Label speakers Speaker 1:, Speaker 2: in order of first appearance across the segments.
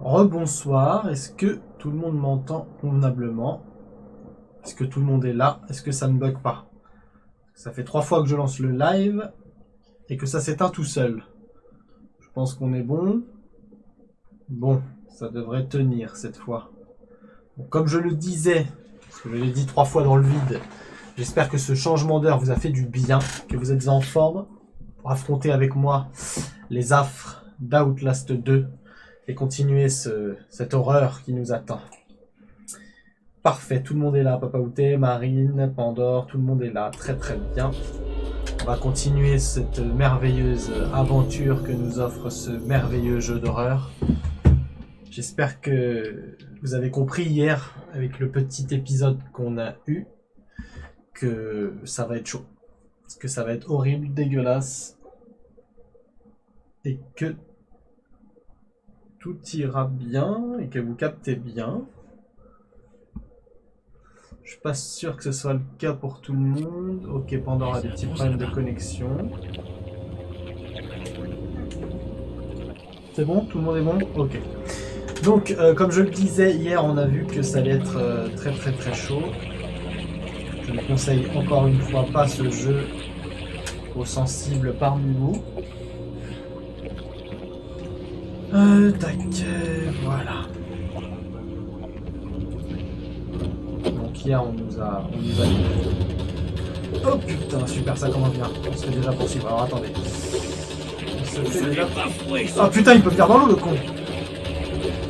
Speaker 1: Rebonsoir, est-ce que tout le monde m'entend convenablement? Est-ce que tout le monde est là? Est-ce que ça ne bug pas? Ça fait 3 fois que je lance le live et que ça s'éteint tout seul. Je pense qu'on est bon. Bon, ça devrait tenir cette fois. Bon, comme je le disais, parce que je l'ai dit 3 fois dans le vide, j'espère que ce changement d'heure vous a fait du bien, que vous êtes en forme pour affronter avec moi les affres d'Outlast 2 et continuer cette horreur qui nous attend. Parfait, tout le monde est là, Papa Outé, Marine, Pandore, tout le monde est là, très très bien. On va continuer cette merveilleuse aventure que nous offre ce merveilleux jeu d'horreur. J'espère que vous avez compris hier, avec le petit épisode qu'on a eu, que ça va être chaud. Que ça va être horrible, dégueulasse. Et que tout ira bien et que vous captez bien. Je suis pas sûr que ce soit le cas pour tout le monde. Ok, Pandora a des petits problèmes de connexion. C'est bon? Tout le monde est bon? Ok. Donc, comme je le disais hier, on a vu que ça allait être très très très chaud. Je ne conseille encore une fois pas ce jeu aux sensibles parmi vous. Tac, voilà. Donc hier on nous a oh putain, super, ça commence bien. On se fait déjà poursuivre. Alors attendez. On se fait déjà... Oh putain, il peut venir dans l'eau le con.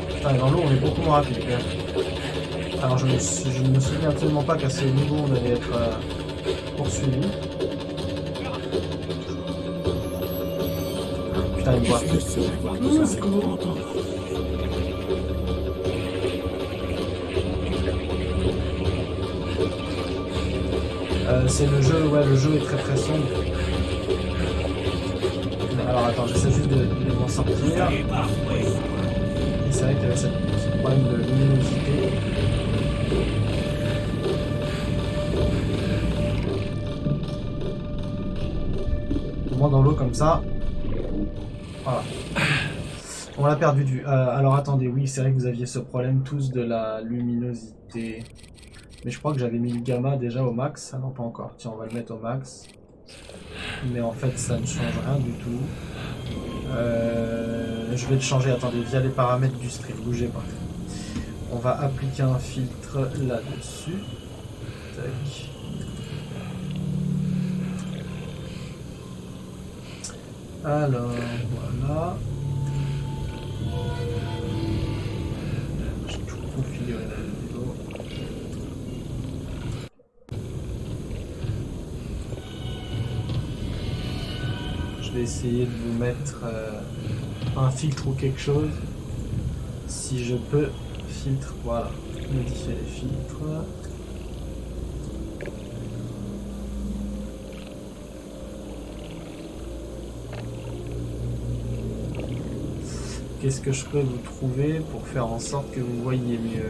Speaker 1: Putain, dans l'eau on est beaucoup moins rapide. Alors je ne me souviens absolument pas qu'à ce niveau on allait être poursuivi. Putain, il me voit. C'est le jeu, ouais, le jeu est très très sombre. Alors attends, j'essaie juste de m'en sortir. Et c'est vrai qu'il y avait ce problème de luminosité. Au moins dans l'eau comme ça. Voilà. On l'a perdu de vue. Alors attendez, oui, c'est vrai que vous aviez ce problème tous de la luminosité. Mais je crois que j'avais mis le gamma déjà au max. Ah non, pas encore. Tiens, on va le mettre au max. Mais en fait, ça ne change rien du tout. Je vais le changer, attendez, via les paramètres du stream. Bougez pas. On va appliquer un filtre là-dessus. Tac. Alors, voilà. J'ai tout configuré la vidéo. Je vais essayer de vous mettre un filtre ou quelque chose. Si je peux, filtre, voilà. Modifier les filtres. Qu'est-ce que je peux vous trouver pour faire en sorte que vous voyez mieux?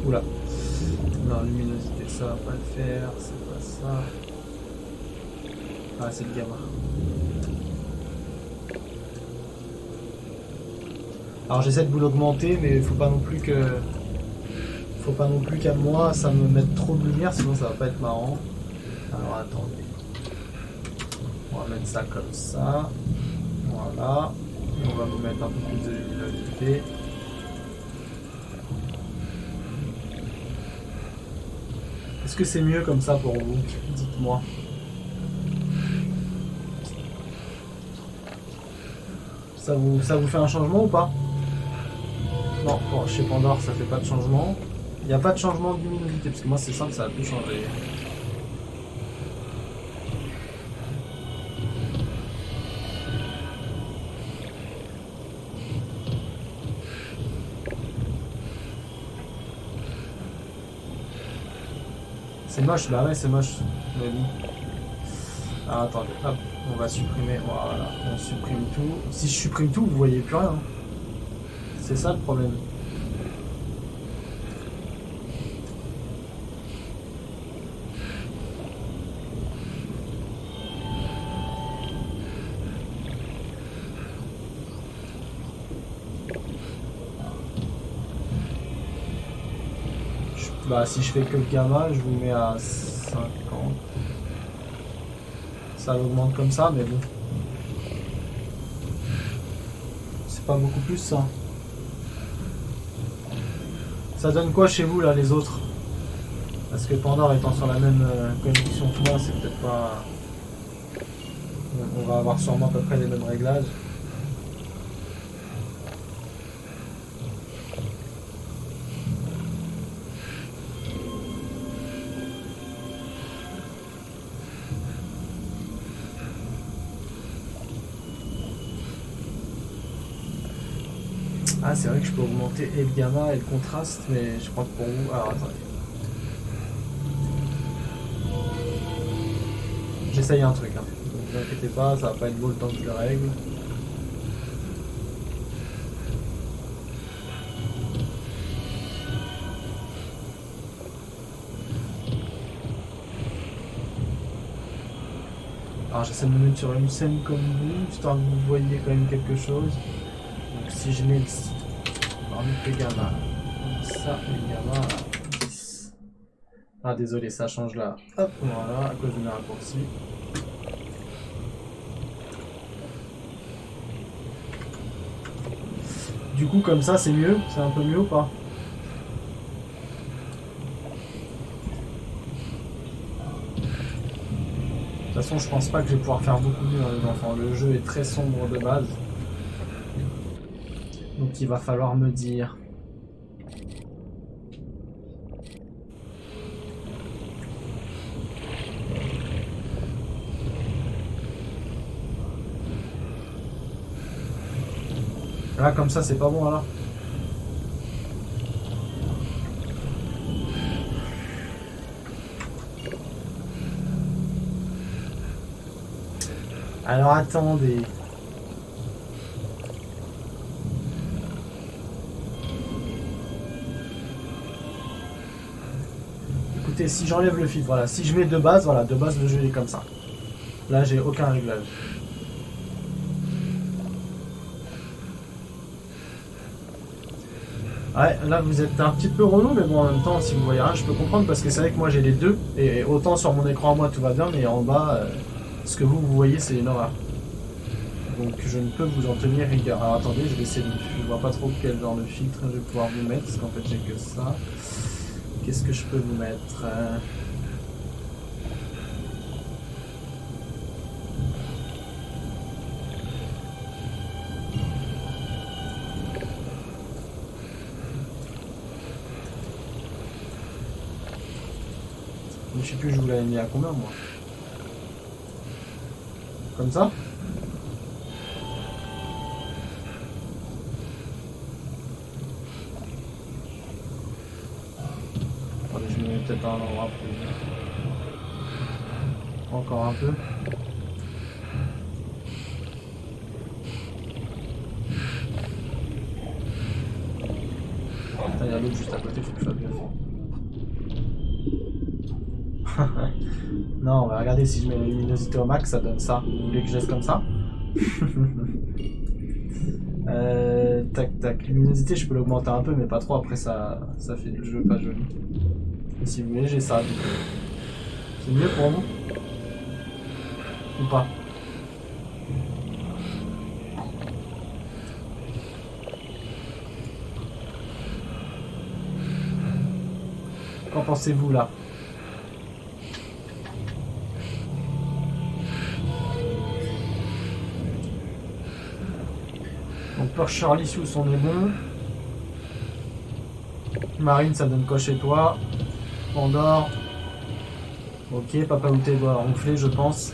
Speaker 1: Oula. Non, luminosité, ça va pas le faire, c'est pas ça. Ah, c'est le gamma. Alors j'essaie de vous l'augmenter, mais il faut pas non plus que... Faut pas non plus qu'à moi ça me mette trop de lumière, sinon ça va pas être marrant. Alors attendez. On va mettre ça comme ça. Voilà. Et on va vous mettre un peu plus de luminosité. Est-ce que c'est mieux comme ça pour vous? Dites-moi. Ça vous fait un changement ou pas? Non, bon, chez Pandore ça fait pas de changement. Il n'y a pas de changement de luminosité, parce que moi c'est simple, ça a tout changé. C'est moche, bah ouais c'est moche. Mais bon. Ah, attendez, hop, on va supprimer, voilà, on supprime tout. Si je supprime tout, vous voyez plus rien. C'est ça le problème. Bah si je fais que le gamma, je vous mets à 50. Ça l'augmente comme ça, mais bon. C'est pas beaucoup plus ça. Ça donne quoi chez vous là les autres? Parce que Pandore étant sur la même connexion que moi, c'est peut-être pas... On va avoir sûrement à peu près les mêmes réglages. Ah c'est vrai que je peux augmenter et le gamma et le contraste, mais je crois que pour vous... Alors attendez. J'essaye un truc, hein. Donc ne vous inquiétez pas, ça va pas être beau le temps que je le règle. Alors j'essaie de me mettre sur une scène comme vous, histoire que vous voyez quand même quelque chose. Donc si je mets le... le gamma, ça et le gamma à 10. Ah désolé, ça change là. Hop, voilà, à cause de mes raccourcis. Du coup comme ça c'est mieux, c'est un peu mieux ou pas? De toute façon je pense pas que je vais pouvoir faire beaucoup mieux hein, les enfants. Le jeu est très sombre de base. Donc il va falloir me dire. Là comme ça c'est pas bon alors. Alors attendez. Écoutez, si j'enlève le filtre, voilà, si je mets de base, voilà, de base le jeu est comme ça. Là j'ai aucun réglage. Ouais, là vous êtes un petit peu relou, mais bon en même temps si vous voyez rien, je peux comprendre parce que c'est vrai que moi j'ai les deux, et autant sur mon écran à moi tout va bien, mais en bas, ce que vous voyez c'est une horreur. Donc je ne peux vous en tenir rigueur. Alors attendez, je vais essayer de... Je vois pas trop quel genre de filtre je vais pouvoir vous mettre, parce qu'en fait j'ai que ça. Qu'est-ce que je peux vous mettre Je sais plus, je vous l'avais mis à combien moi? Comme ça? Attendez, je me mets peut-être à un endroit plus... Encore un peu. Putain, il y a l'autre juste à côté, faut que je fasse gaffe. Non, mais regardez, si je mets la luminosité au max, ça donne ça. Vous voulez que je laisse comme ça? Tac tac, luminosité je peux l'augmenter un peu mais pas trop, après ça fait le jeu pas joli. Et si vous voulez j'ai ça du coup. C'est mieux pour vous? Ou pas? Qu'en pensez-vous là? Donc Percher Lissous on est bon. Marine ça donne quoi chez toi? Pandore. Ok, Papa Outé doit ronfler je pense.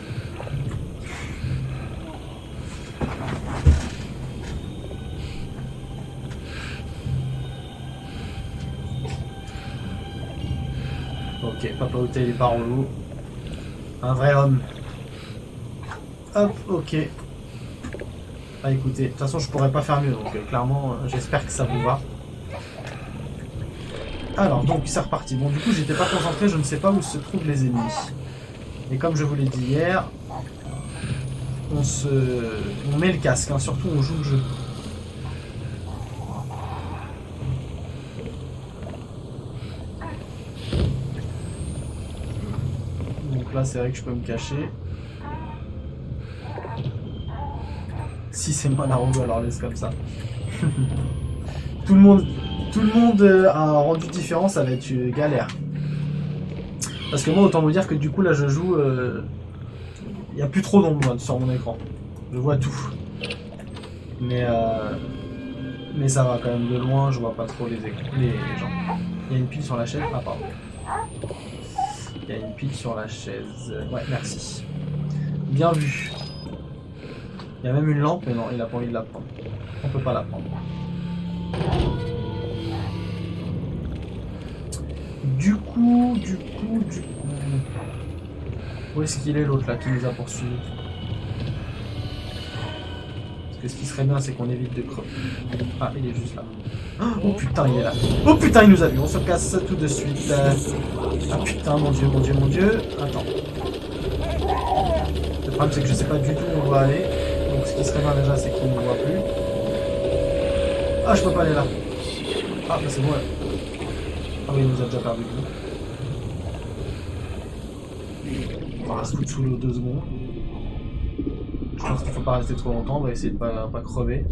Speaker 1: Ok, Papa Outé il est pas relou. Un vrai homme. Hop, ok. Ah écoutez, de toute façon je pourrais pas faire mieux, donc clairement j'espère que ça vous va. Alors donc c'est reparti. Bon du coup j'étais pas concentré, je ne sais pas où se trouvent les ennemis. Et comme je vous l'ai dit hier, on met le casque, hein, surtout on joue le jeu. là, c'est vrai que je peux me cacher. Si c'est moi la roue, alors laisse comme ça. Tout le monde a un rendu différent, ça va être galère. Parce que moi, autant vous dire que du coup, là, je joue... Il n'y a plus trop d'ombre sur mon écran. Je vois tout. Mais ça va quand même de loin, je vois pas trop les gens. Il y a une pile sur la chaise. Ah, pardon. Il y a une pile sur la chaise. Ouais, merci. Bien vu. Il y a même une lampe, mais non, il a pas envie de la prendre. On peut pas la prendre. Du coup... Où est-ce qu'il est l'autre là qui nous a poursuivis? Parce que ce qui serait bien, c'est qu'on évite de crever. Ah, il est juste là. Oh putain, il est là. Oh putain, il nous a vu. On se casse tout de suite. Ah putain, mon dieu, mon dieu, mon dieu. Attends. Le problème, c'est que je sais pas du tout où on doit aller. Donc ce qui serait bien déjà, c'est qu'il ne me voit plus. Ah, je peux pas aller là. Ah, bah c'est bon. Ah oui, il nous a déjà perdu. On va se foutre sous l'eau 2 secondes. Je pense qu'il faut pas rester trop longtemps, on va essayer de pas crever.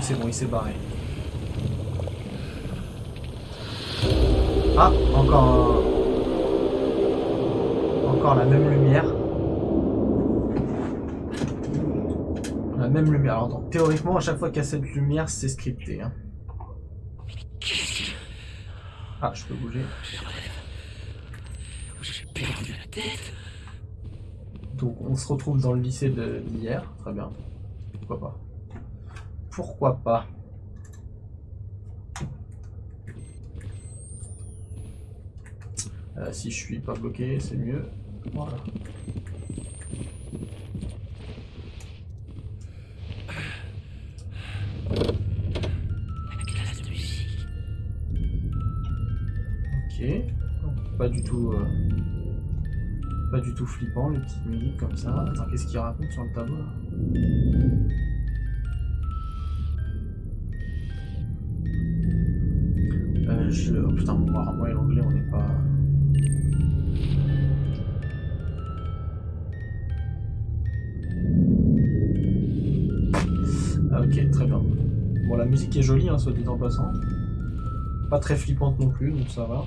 Speaker 1: C'est bon, il s'est barré. Ah, encore la même lumière. La même lumière. Alors, attends, théoriquement, à chaque fois qu'il y a cette lumière, c'est scripté. Hein. Ah, je peux bouger.
Speaker 2: J'ai perdu la tête.
Speaker 1: Donc, on se retrouve dans le lycée d'hier. Très bien. Pourquoi pas? Pourquoi pas? Si je suis pas bloqué, c'est mieux. Voilà.
Speaker 2: La classe de musique.
Speaker 1: Ok. Pas du tout flippant les petites musiques comme ça. Attends, qu'est-ce qu'il raconte sur le tableau là? Oh putain, moi et l'anglais on n'est pas... Ah, ok, très bien. Bon, la musique est jolie, hein, soit dit en passant. Pas très flippante non plus, donc ça va.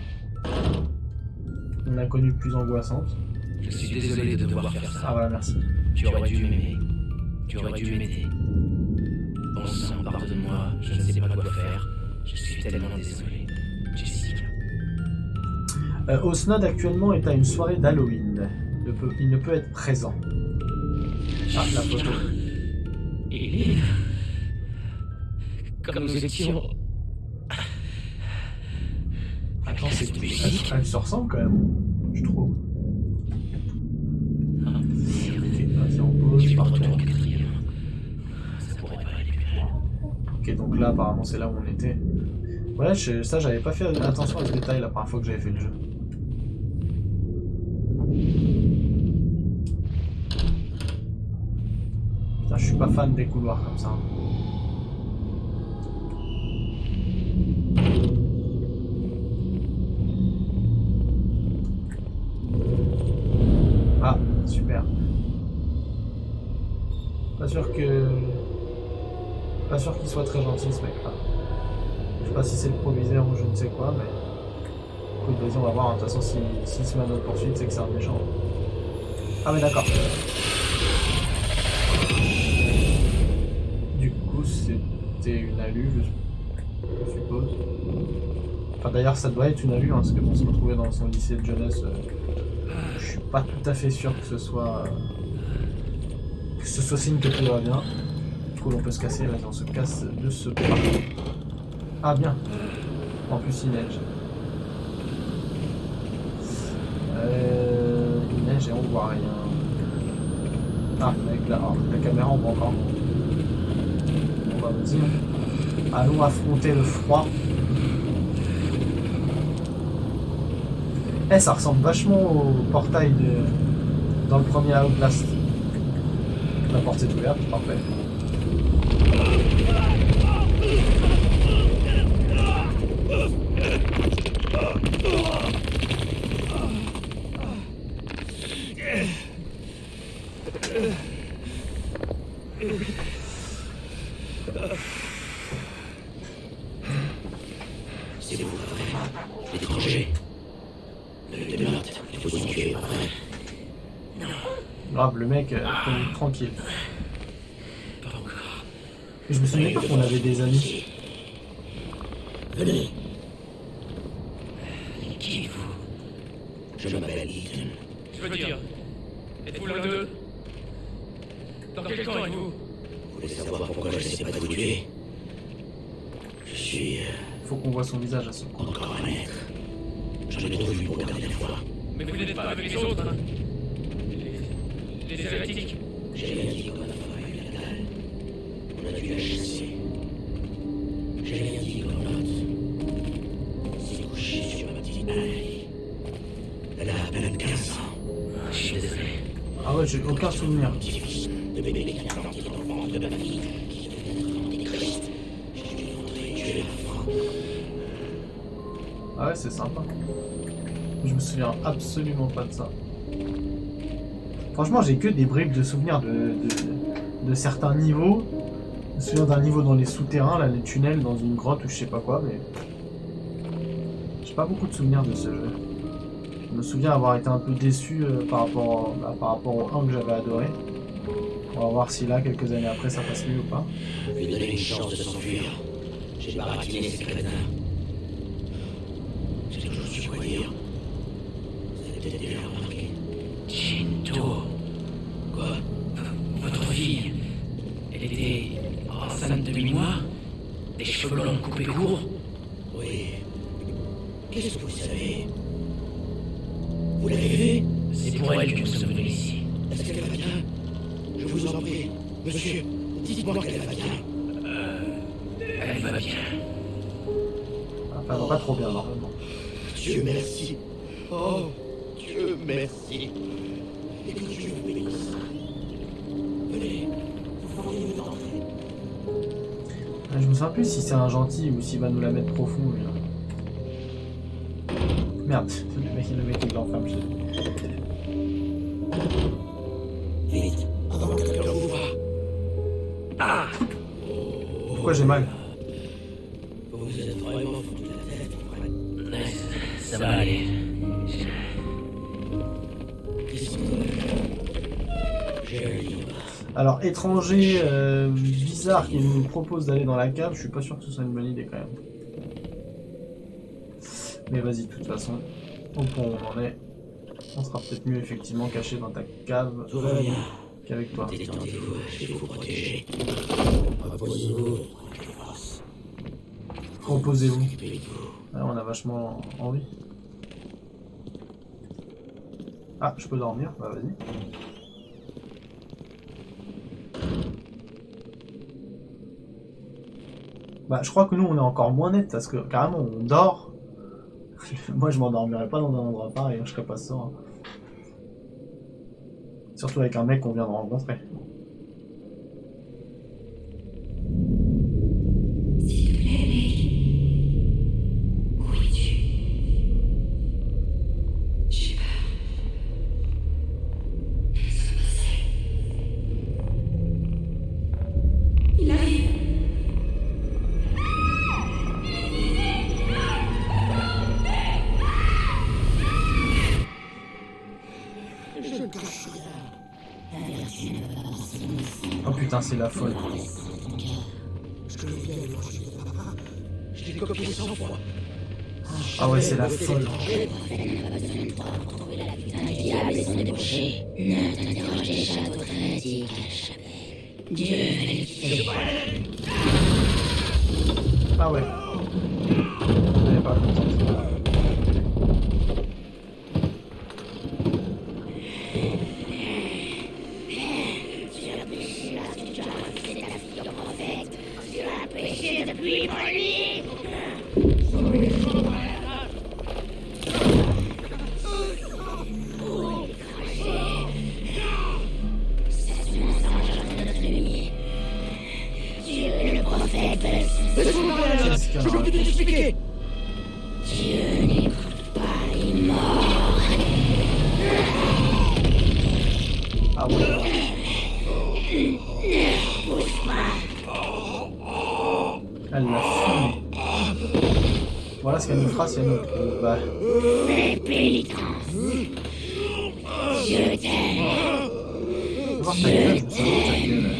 Speaker 1: On a connu plus angoissante.
Speaker 2: Je suis désolé de devoir faire ça.
Speaker 1: Ah voilà, merci.
Speaker 2: Tu aurais dû m'aimer. Tu aurais dû m'aider. Bon sang, pardonne-moi, je ne sais pas quoi faire. Je suis tellement désolé. Jessica.
Speaker 1: Osnod actuellement est à une soirée d'Halloween. Il ne peut être présent. Ah, la photo.
Speaker 2: Eileen. Comme nous étions...
Speaker 1: Attends, elle se ressemble quand même, je trouve. Ok, vas-y, on pause, pardon. Ok, donc là, apparemment, c'est là où on était. Ouais, ça, j'avais pas fait attention à ce détail la première fois que j'avais fait le jeu. Putain, je suis pas fan des couloirs comme ça. Ah, super. Pas sûr qu'il soit très gentil ce mec là. Je sais pas si c'est le proviseur ou je ne sais quoi, mais... Écoute, vas-y, on va voir. De toute façon, s'il se met à notre poursuite, c'est que c'est un méchant. Ah mais d'accord. Du coup, c'était une alu, je suppose. Enfin d'ailleurs, ça doit être une alu, hein, parce que pour se retrouver dans son lycée de jeunesse... je suis pas tout à fait sûr que ce soit signe que tout va bien. Cool, on peut se casser, vas-y, on se casse de ce pas. Ah bien. En plus il neige. Il neige et on voit rien. Ah, avec la caméra on voit encore. On va dire. Allons affronter le froid. Eh, ça ressemble vachement au portail dans le premier Outlast. La porte est ouverte, parfait.
Speaker 2: Le meurtre, il faut s'en tuer, pas vrai.
Speaker 1: Grave, le mec, tranquille.
Speaker 2: Pas encore.
Speaker 1: Et je me souviens pas qu'on avait des amis.
Speaker 2: Venez. Qui êtes-vous? Je m'appelle Ethan.
Speaker 3: Je veux dire, êtes-vous l'un d'eux? Dans quel temps êtes-vous?
Speaker 2: Vous voulez savoir pourquoi je ne sais pas de vous tuer? Je suis
Speaker 1: Faut qu'on voit son visage à ce point.
Speaker 2: encore un maître. J'en ai trop vu pour garder la foi.
Speaker 3: Mais vous n'êtes pas avec les autres, hein? Les hérétiques?
Speaker 2: J'ai rien dit comme la foi et la dalle. On a dû la chasser. J'ai rien dit comme l'autre. C'est couché sur ma petite maladie. Elle a à peine 15 ans. Je suis désolé.
Speaker 1: Ah ouais, j'ai aucun souvenir.
Speaker 2: Petit-fils de bébé qui a planté dans le ventre de ma fille, qui devait être Christ. J'ai dû rentrer et tuer l'enfant.
Speaker 1: Ah ouais, c'est sympa. Je me souviens absolument pas de ça. Franchement, j'ai que des bribes de souvenirs de certains niveaux. Je me souviens d'un niveau dans les souterrains, là, les tunnels, dans une grotte ou je sais pas quoi, mais... J'ai pas beaucoup de souvenirs de ce jeu. Je me souviens avoir été un peu déçu par rapport au 1 que j'avais adoré. On va voir si là, quelques années après, ça passe mieux ou pas.
Speaker 2: Je lui ai donné une chance de s'enfuir. J'ai baratiné ces crétins. J'ai toujours su quoi dire. Vous avez peut-être déjà remarqué. Shinto. Quoi? Votre fille, elle était enceinte de 8 mois? Des cheveux longs coupés courts? Oui. Qu'est-ce que vous savez? Vous l'avez vu? C'est pour elle que nous sommes venus ici. Est-ce qu'elle va bien? Je vous en prie, monsieur, dites-moi qu'elle va bien. Elle va bien.
Speaker 1: Enfin, elle va pas trop bien, normalement.
Speaker 2: Dieu merci. Oh, Dieu merci. Et que Dieu vous bénisse. Venez, vous pourriez nous entrer.
Speaker 1: Je me souviens plus si c'est un gentil ou s'il va nous la mettre profond, lui. Là. Merde, le mec il l'enflamme, je sais.
Speaker 2: Vite, avant que quelqu'un vous voie. Ah!
Speaker 1: Pourquoi j'ai mal?
Speaker 2: Vous êtes vraiment foutu la tête, frère.
Speaker 3: Ça va aller.
Speaker 2: Qu'est-ce que vous avez? J'ai un livre.
Speaker 1: Alors, étranger bizarre qui nous propose d'aller dans la cave, je suis pas sûr que ce soit une bonne idée quand même. Mais vas-y, de toute façon, au point où on en est, on sera peut-être mieux effectivement caché dans ta cave
Speaker 2: Tout va bien.
Speaker 1: qu'avec toi.
Speaker 2: Détendez-vous, je vais vous protéger. Reposez-vous, prenez les forces.
Speaker 1: Reposez-vous.
Speaker 2: Occupez-vous.
Speaker 1: Ouais, on a vachement envie. Ah, je peux dormir? Bah vas-y. Bah je crois que nous on est encore moins net parce que carrément on dort. Moi je m'endormirais pas dans un endroit pareil, je serais pas sûr. Surtout avec un mec qu'on vient de rencontrer.
Speaker 4: S'il te plaît, mec. Où es-tu? J'ai peur. Qu'est-ce que c'est? Il arrive.
Speaker 2: Je ne cache rien.
Speaker 1: Oh putain, c'est la folle.
Speaker 2: Je te le dis à l'évangile de papa. Je l'ai copié 100 fois.
Speaker 1: Ah ouais, c'est la folle.
Speaker 4: Diable et son débauché. Ne t'interroge déjà à votre hérétique à jamais. Dieu va les quitter.
Speaker 1: Ah ouais. Elle est pas contente.
Speaker 2: Laisse-moi parler là.
Speaker 1: Qu'est-ce qu'il y en a?
Speaker 2: Je peux tout expliquer.
Speaker 4: Dieu
Speaker 1: parce qu'elle nous fera si elle nous trouve. Bah,
Speaker 4: Fais pénitence. Je t'aime.
Speaker 1: voir ta gueule, je me souviens de ta gueule.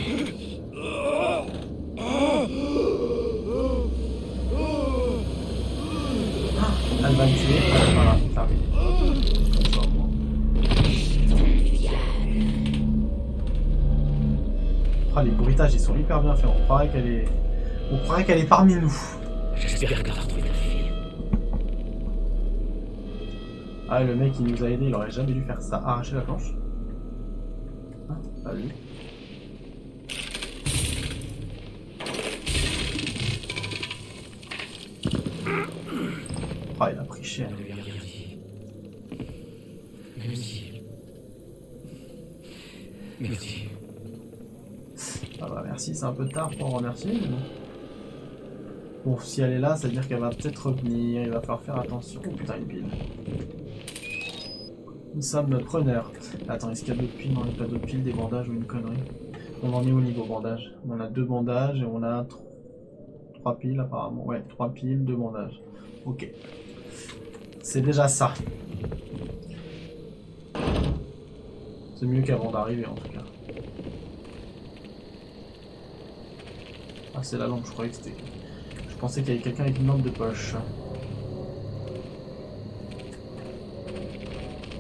Speaker 1: Elle va me tuer. Voilà, terminé. Comme ça, au moins. Ah, les bruitages, ils sont hyper bien faits. On croirait qu'elle est parmi nous.
Speaker 2: J'espère qu'elle a retrouvé ta fille.
Speaker 1: Ah, le mec, il nous a aidé. Il aurait jamais dû faire ça. Arracher la planche. Ah, pas lui. Ah, il a pris cher.
Speaker 2: Elle lui a rien dit. Merci. Merci.
Speaker 1: Ah bah merci, c'est un peu tard pour en remercier. Mais bon, si elle est là, ça veut dire qu'elle va peut-être revenir. Il va falloir faire attention. Oh putain, une pile. Nous sommes preneurs. Attends, est-ce qu'il y a d'autres piles? Non, il n'y a pas d'autres piles, des bandages ou une connerie. On en est au niveau bandage. On a 2 bandages et on a 3 piles apparemment. Ouais, 3 piles, 2 bandages. Ok. C'est déjà ça. C'est mieux qu'avant d'arriver en tout cas. Ah, c'est la lampe, je croyais que c'était... Je pensais qu'il y avait quelqu'un avec une lampe de poche.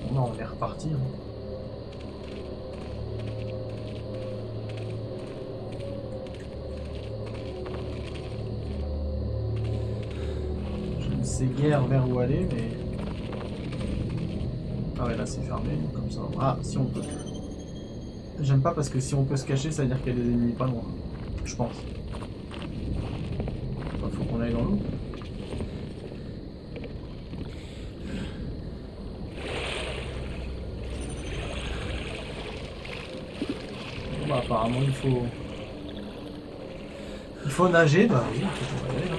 Speaker 1: Bon, non, on est reparti. Hein. Je ne sais guère vers où aller, mais... Ah ouais, là c'est fermé, comme ça. Ah, si on peut. J'aime pas parce que si on peut se cacher, ça veut dire qu'il y a des ennemis pas loin. Je pense. Faut qu'on aille dans l'eau. Bon, bah, apparemment il faut nager, bah oui, on va y aller, hein.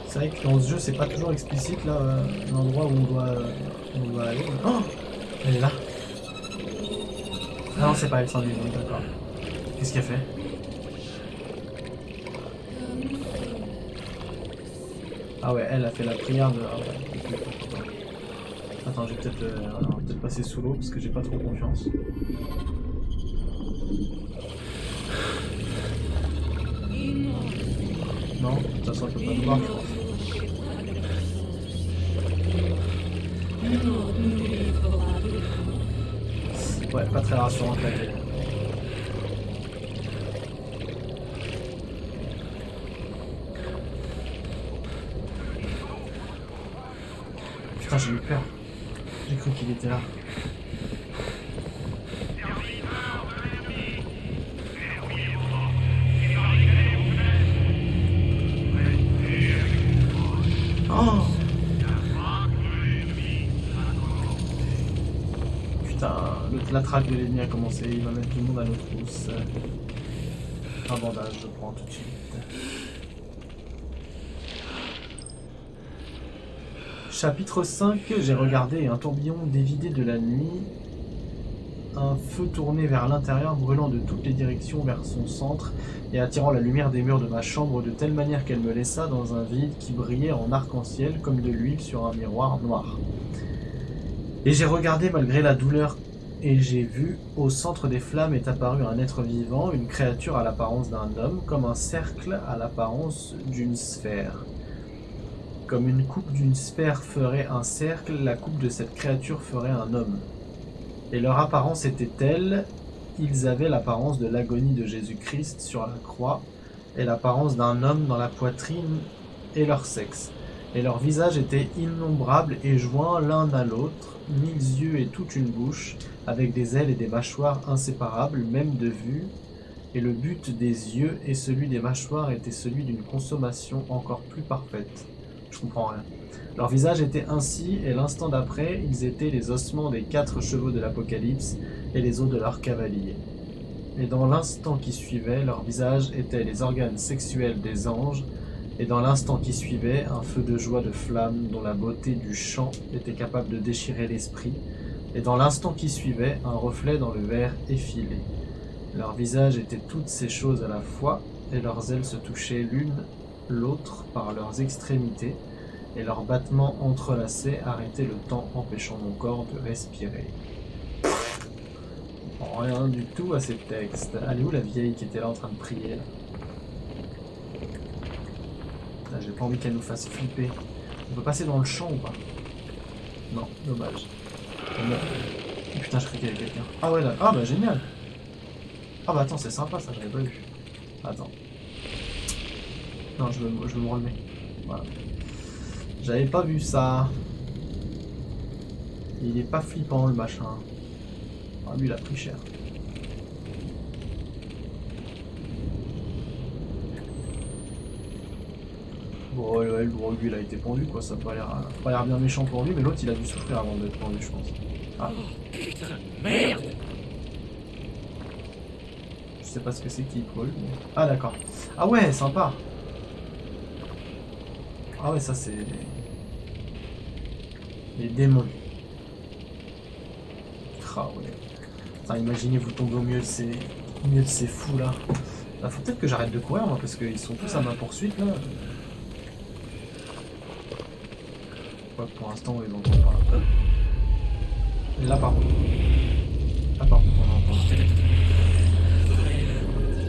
Speaker 1: C'est vrai que dans ce jeu c'est pas toujours explicite là l'endroit où on doit aller. Oh, elle est là. Ah non, c'est pas elle, sans lui, d'accord. Qu'est-ce qu'elle fait? Ah ouais, elle a fait la prière de... Ah ouais. Attends, je vais peut-être passer sous l'eau parce que j'ai pas trop confiance. Non, de toute façon, elle peut pas nous voir, je pense. Ouais, pas très rassurant que la gueule. Putain, j'ai eu peur. J'ai cru qu'il était là. Oh! Putain, la traque de l'ennemi a commencé, il va mettre tout le monde à nos trousses. Un bandage, je prends tout de suite. Chapitre 5, j'ai regardé un tourbillon dévidé de la nuit. Un feu tourné vers l'intérieur, brûlant de toutes les directions vers son centre et attirant la lumière des murs de ma chambre de telle manière qu'elle me laissa dans un vide qui brillait en arc-en-ciel comme de l'huile sur un miroir noir. Et j'ai regardé malgré la douleur et j'ai vu, au centre des flammes est apparu un être vivant, une créature à l'apparence d'un homme, comme un cercle à l'apparence d'une sphère. Comme une coupe d'une sphère ferait un cercle, la coupe de cette créature ferait un homme. Et leur apparence était telle, ils avaient l'apparence de l'agonie de Jésus-Christ sur la croix, et l'apparence d'un homme dans la poitrine, et leur sexe. Et leurs visages étaient innombrables et joints l'un à l'autre, 1000 yeux et toute une bouche, avec des ailes et des mâchoires inséparables, même de vue, et le but des yeux et celui des mâchoires était celui d'une consommation encore plus parfaite. Je comprends rien. Leur visage était ainsi, et l'instant d'après, ils étaient les ossements des 4 chevaux de l'Apocalypse et les os de leurs cavaliers. Et dans l'instant qui suivait, leurs visages étaient les organes sexuels des anges, et dans l'instant qui suivait, un feu de joie de flamme dont la beauté du chant était capable de déchirer l'esprit, et dans l'instant qui suivait, un reflet dans le verre effilé. Leurs visages étaient toutes ces choses à la fois, et leurs ailes se touchaient l'une l'autre par leurs extrémités, et leurs battements entrelacés arrêtaient le temps, empêchant mon corps de respirer. Rien du tout à ces textes. Elle est où la vieille qui était là en train de prier là? J'ai pas envie qu'elle nous fasse flipper. On peut passer dans le champ ou pas? Non, dommage. Oh, putain, je croyais qu'il y avait quelqu'un. Ah ouais, là. Ah bah génial. Ah bah attends, c'est sympa ça, j'avais pas vu. Attends. Non, je veux me relever. Voilà. J'avais pas vu ça. Il est pas flippant le machin. Ah lui il a pris cher. Bon ouais, le gros lui il a été pendu quoi, ça a pas l'air bien méchant pour lui, mais l'autre il a dû souffrir avant d'être pendu je pense. Ah.
Speaker 3: Putain, merde!
Speaker 1: Je sais pas ce que c'est qui Paul. Mais... Ah d'accord. Ah ouais, sympa. Ah ouais, ça c'est... Les démons. Ah ouais. Enfin, imaginez vous tomber au milieu de ces fous là. Bah, faut peut-être que j'arrête de courir moi parce qu'ils sont tous à ma poursuite là. Quoi que pour l'instant ils entendent pas. Là par contre. Là par contre on entend.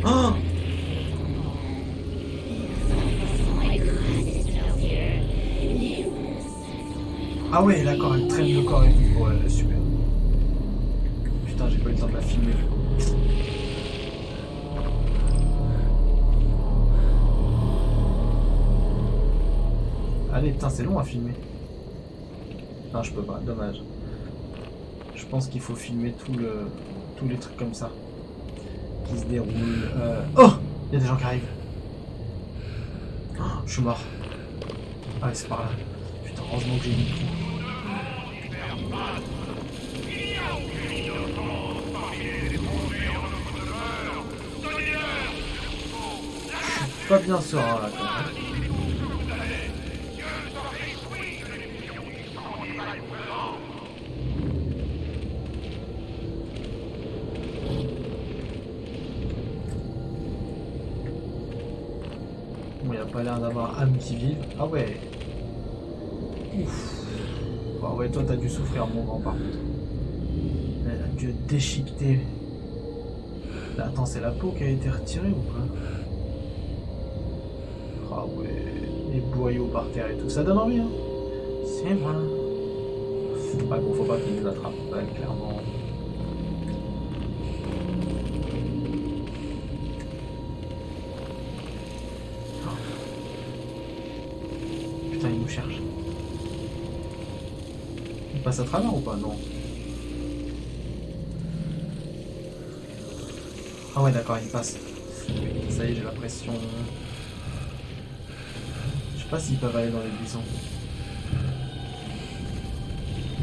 Speaker 1: Oh ah ouais d'accord, elle traîne le corps et tout. Ouais super. Putain j'ai pas eu le temps de la filmer. Allez putain c'est long à filmer. Non je peux pas, dommage. Je pense qu'il faut filmer tous les trucs comme ça. Qui se déroulent. Oh il y a des gens qui arrivent. Oh, je suis mort. Ah ouais c'est par là. Putain heureusement que j'ai mis le coup. Je suis pas bien serein là quand même. Bon, il a pas l'air d'avoir âme qui vive. Ah ouais. Ouf. Bah ouais, toi t'as dû souffrir mon grand par contre. Elle a dû être déchiquetée. Là, attends, c'est la peau qui a été retirée ou quoi? Ah ouais. Les boyaux par terre et tout. Ça donne envie hein. C'est moi. Bah bon, faut pas qu'il nous attrape, ouais, clairement. Putain, il nous cherche. Il passe à travers ou pas? Non. Ah ouais, d'accord, il passe. Ça y est, j'ai l'impression. Je sais pas s'ils peuvent aller dans les buissons.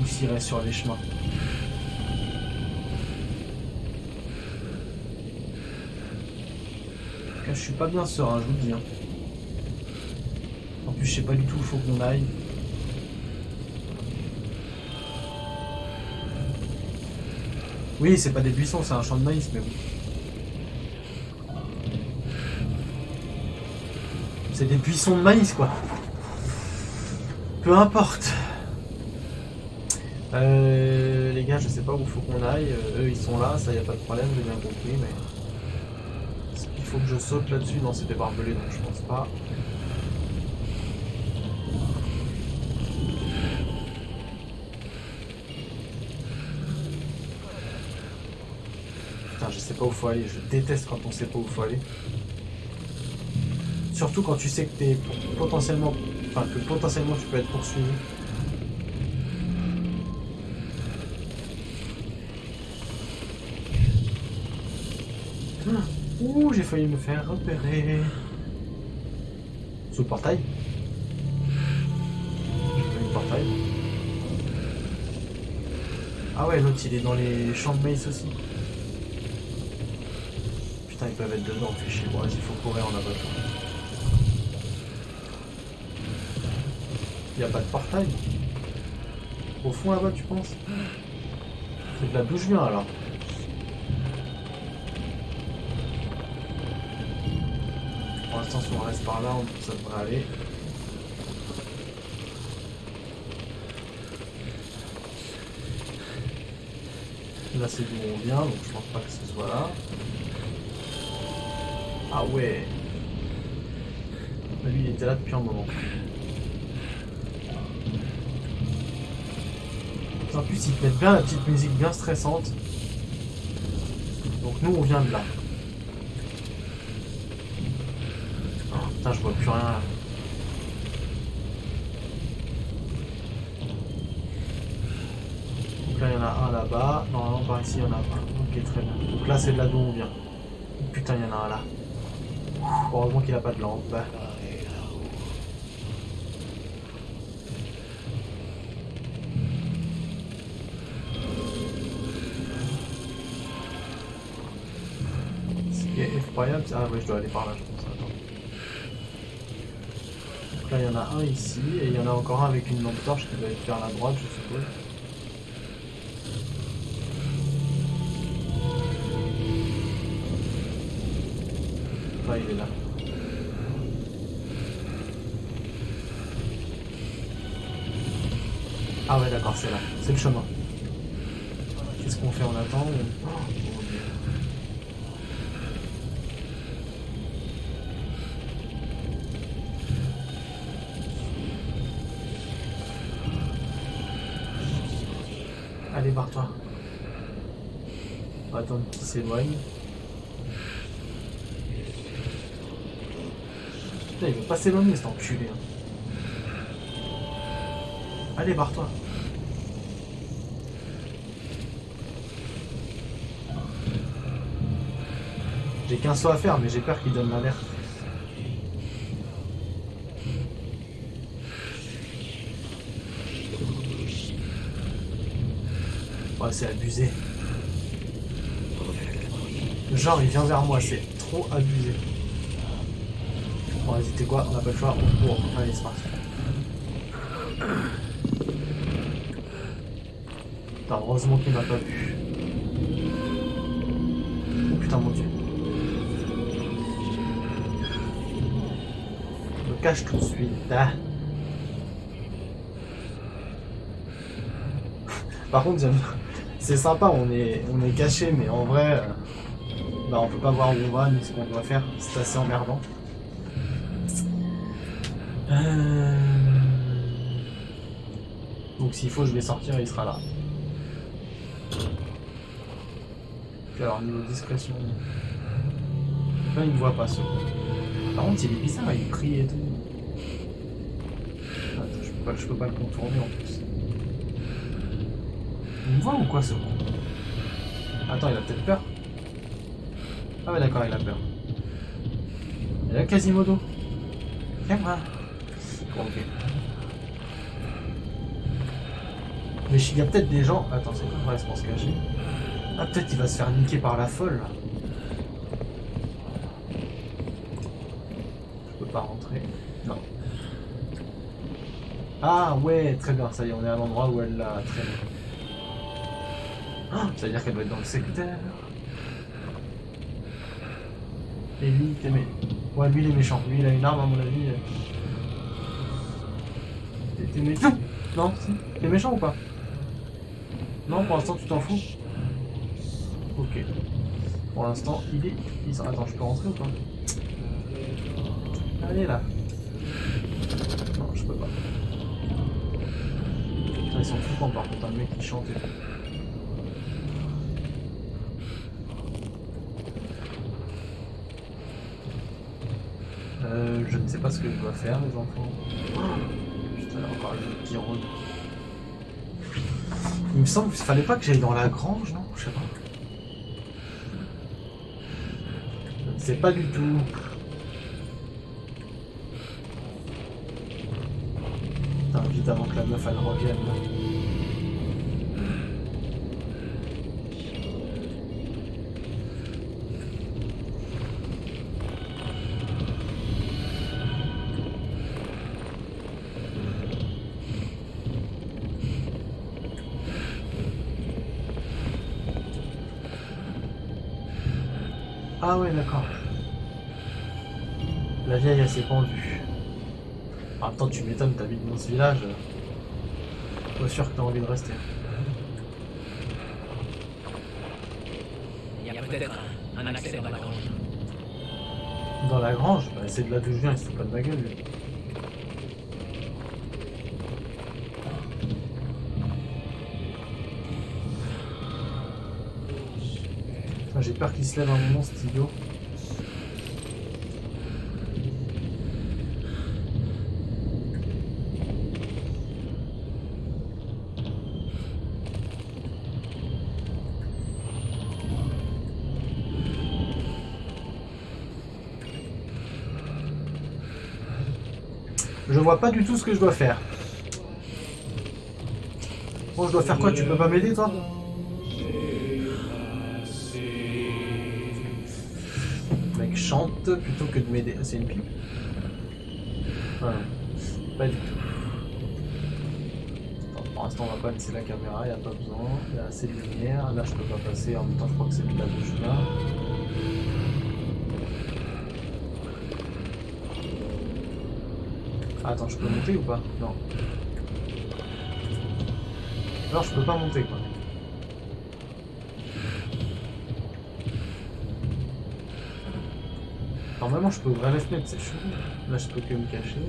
Speaker 1: Ou s'ils restent sur les chemins. En tout cas, je suis pas bien serein, je vous le dis. Hein. En plus, je sais pas du tout où il faut qu'on aille. Oui, c'est pas des buissons, c'est un champ de maïs, mais oui. C'est des buissons de maïs, quoi. Peu importe. Les gars, je sais pas où il faut qu'on aille. Eux, ils sont là, ça y a pas de problème, j'ai bien compris, mais... Est-ce qu'il faut que je saute là-dessus? Non, c'était barbelé, donc je pense pas. Putain, je sais pas où faut aller. Je déteste quand on sait pas où faut aller. Surtout quand tu sais que t'es potentiellement... Enfin, que potentiellement tu peux être poursuivi. Ouh, j'ai failli me faire repérer. Sous le portail. J'ai fait le portail. Ah ouais, l'autre il est dans les champs de maïs aussi. Putain, ils peuvent être dedans, fait chier. Bon, vas-y, il faut courir, on a pas le temps. Il n'y a pas de portail. Au fond là-bas, tu penses? C'est de là d'où je viens alors. l'instant, si on reste par là, ça devrait aller. Là, c'est d'où on vient, donc je pense pas que ce soit là. Ah ouais. Lui, il était là depuis un moment. En plus, ils te mettent bien la petite musique bien stressante. Donc nous, on vient de là. Oh, putain, je vois plus rien là. Donc là, il y en a un là-bas. Normalement, par ici, il y en a pas. Ok, très bien. Donc là, c'est de là d'où on vient. Putain, il y en a un là. Heureusement qu'il a pas de lampe. Ce qui est effroyable, ah ouais, je dois aller par là, je pense. Attends. Donc là, il y en a un ici, et il y en a encore un avec une lampe torche qui doit être vers la droite, je suppose. Là, il est là. Ah ouais, d'accord, c'est là. C'est le chemin. Qu'est-ce qu'on fait? On attend ou... Oh, mon Dieu. Allez, barre-toi. On va attendre qu'il s'éloigne. Putain, il veut pas s'éloigner, cet enculé. Allez, barre-toi. J'ai qu'un saut à faire, mais j'ai peur qu'il donne l'alerte. Ouais, c'est abusé. Genre, il vient vers moi, c'est trop abusé. Bon, vas-y, t'es quoi? On n'a pas le choix, on court. Allez, c'est parti. Putain, heureusement qu'il m'a pas vu. Oh putain, mon Dieu. Je me cache tout de suite. Ah. Par contre, c'est sympa, on est caché, mais en vrai, bah, on peut pas voir où on va ni ce qu'on doit faire. C'est assez emmerdant. Donc s'il faut, je vais sortir et il sera là. Puis alors, niveau discrétion... Là, il me voit pas, ce coup. Par contre, il est bizarre, il crie et tout. Attends, je peux pas le contourner en plus. Il me voit ou quoi, ce con? Attends, il a peut-être peur. Ah ouais, d'accord, il a peur. Il a Quasimodo. Viens-moi. Bon, ok. Mais il y a peut-être des gens... Attends, c'est quoi? Ouais, c'est pour se cacher. Ah, peut-être qu'il va se faire niquer par la folle, là. Je peux pas rentrer. Non. Ah, ouais, très bien. Ça y est, on est à l'endroit où elle l'a traîné. Ah, ça veut dire qu'elle doit être dans le secteur. Et lui, t'es méchant. Ouais, lui, il est méchant. Lui, il a une arme, à mon avis. T'es méchant? Non, si. T'es méchant ou pas? Non, pour l'instant, tu t'en fous? Ok. Pour l'instant, il est... Attends, je peux rentrer ou pas? Allez, là. Non, je peux pas. Ils sont flippants, par contre, un mec qui chante et tout. Je ne sais pas ce que je dois faire, les enfants. Oh, putain, encore une qui rôde. Il me semble qu'il fallait pas que j'aille dans la grange, non? Je sais pas. Je ne sais pas du tout. Putain, vite avant que la meuf elle revienne. Ah ouais, d'accord. La vieille, elle s'est pendue. En même temps, tu m'étonnes, t'habites dans ce village. Pas sûr que t'as envie de rester.
Speaker 3: Il y a peut-être un accès dans la grange.
Speaker 1: Dans la grange, bah, c'est de là d'où je viens, il se fout pas de ma gueule, lui. Putain, j'ai peur qu'il se lève un moment, cet idiot. Je vois pas du tout ce que je dois faire. Bon, je dois faire quoi? Tu peux pas m'aider, toi? Le mec chante plutôt que de m'aider. C'est une pipe. Voilà. Pas du tout. Attends, pour l'instant, on va pas laisser la caméra, y a pas besoin. Il y a assez de lumière. Là, je peux pas passer. En même temps, je crois que c'est le village de Julien. Attends, je peux monter ou pas? Non. Alors, je peux pas monter, quoi. Normalement, je peux ouvrir les fenêtres, c'est chaud. Là, je peux que me cacher.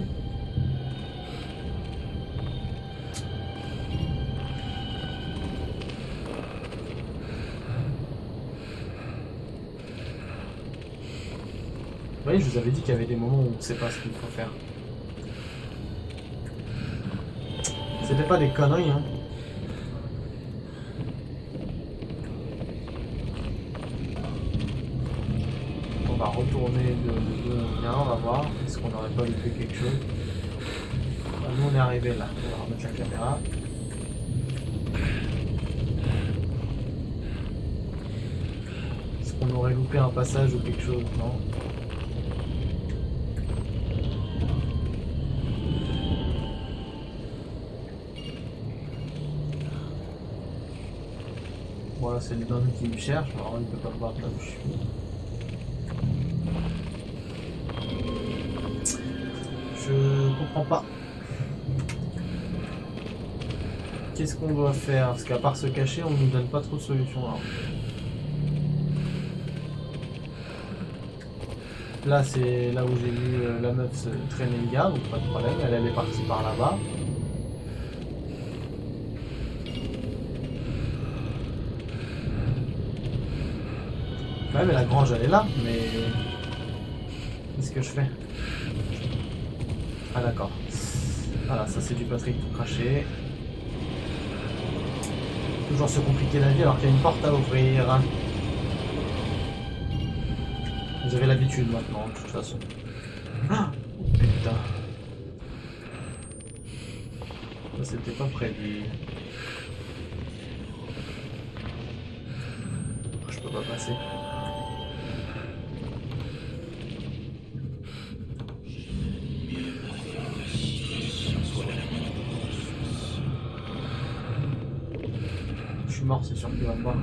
Speaker 1: Vous voyez, je vous avais dit qu'il y avait des moments où on ne sait pas ce qu'il faut faire. C'était pas des conneries, hein. On va retourner de bien, on va voir. Est-ce qu'on n'aurait pas loupé quelque chose? Nous, on est arrivé là. On va remettre la caméra. Est-ce qu'on aurait loupé un passage ou quelque chose? Non. Voilà, c'est le homme qui me cherche, alors il ne peut pas voir là où je suis. Je comprends pas. Qu'est-ce qu'on doit faire? Parce qu'à part se cacher, on nous donne pas trop de solutions là. Là, c'est là où j'ai vu la meuf se traîner le gars, donc pas de problème, elle est partie par là-bas. Ouais, mais la grange elle est là, mais qu'est-ce que je fais? Ah d'accord. Voilà, ça c'est du Patrick tout craché. Toujours se compliquer la vie alors qu'il y a une porte à ouvrir. Vous avez l'habitude maintenant, de toute façon. Ah, putain. Ça c'était pas prévu. Je peux pas passer. Je suis mort, c'est sûr qu'il va me voir.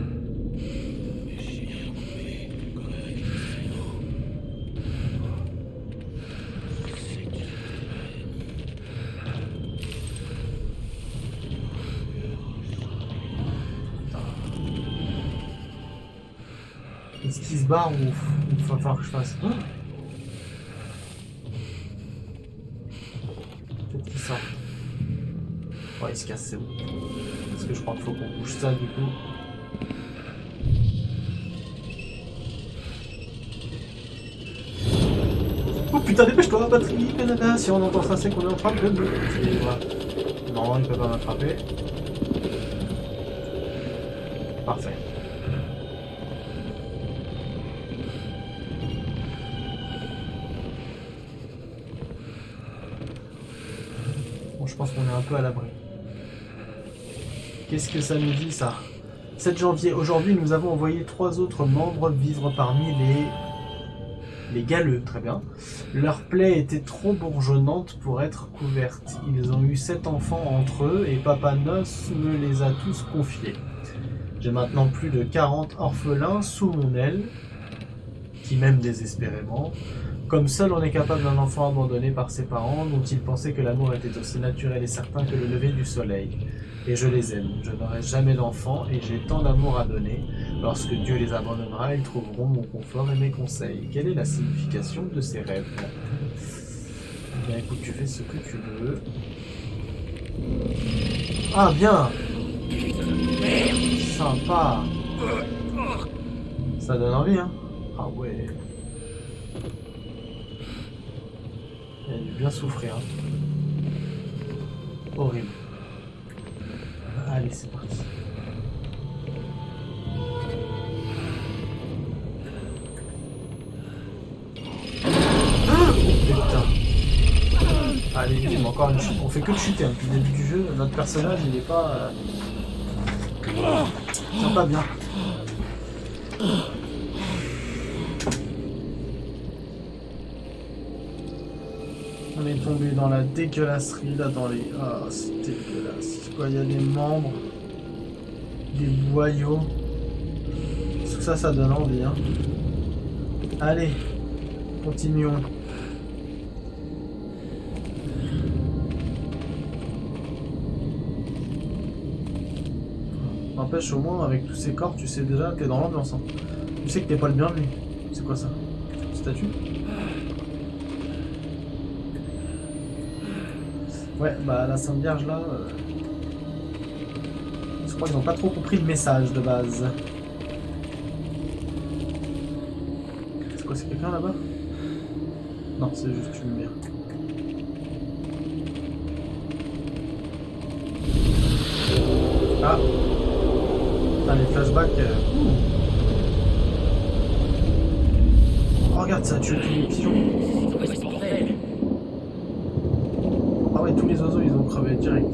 Speaker 1: Est-ce qu'il se barre ou il va falloir que je fasse? Peut-être qu'il sort. Ouais, il se casse, c'est bon. Parce que je crois qu'il faut qu'on bouge ça du coup. Oh putain, dépêche-toi, batterie, Canada. Si on entend ça, c'est qu'on est en train de le tuer. Voilà. Non, il peut pas m'attraper. Parfait. Bon, je pense qu'on est un peu à l'abri. Qu'est-ce que ça nous dit, ça? 7 janvier. Aujourd'hui, nous avons envoyé 3 autres membres vivre parmi les galeux. Très bien. Leur plaie était trop bourgeonnante pour être couverte. Ils ont eu 7 enfants entre eux et Papa Noce me les a tous confiés. J'ai maintenant plus de 40 orphelins sous mon aile, qui m'aiment désespérément. Comme seul on est capable d'un enfant abandonné par ses parents, dont il pensait que l'amour était aussi naturel et certain que le lever du soleil. Et je les aime. Je n'aurai jamais d'enfants et j'ai tant d'amour à donner. Lorsque Dieu les abandonnera, ils trouveront mon confort et mes conseils. Quelle est la signification de ces rêves? Eh bien écoute, tu fais ce que tu veux. Ah bien! Sympa! Ça donne envie, hein? Ah ouais! Il a dû bien souffrir. Hein. Horrible. Allez, c'est parti. Putain. Allez, vite, encore une chute. On fait que de chuter. Hein. Depuis le début du jeu, notre personnage, il est pas... tient pas bien. On est tombé dans la dégueulasserie, là, dans les... Ah, c'est dégueulasse. C'est quoi, il y a des membres, des boyaux. Tout ça, ça donne envie, hein. Allez, continuons. N'empêche, au moins, avec tous ces corps, tu sais déjà que t'es dans l'ambiance. Hein. Tu sais que t'es pas le bienvenu. C'est quoi ça? Statue? Ouais, bah la Sainte Vierge là, je crois qu'ils n'ont pas trop compris le message de base. C'est quoi, c'est quelqu'un là-bas? Non, c'est juste une lumière. Ah! Putain, les flashbacks. Oh, regarde, ça a tué tous les pigeons.
Speaker 2: C'est quoi ce bordel?
Speaker 1: Ah ouais, tous les oiseaux ils ont crevé direct.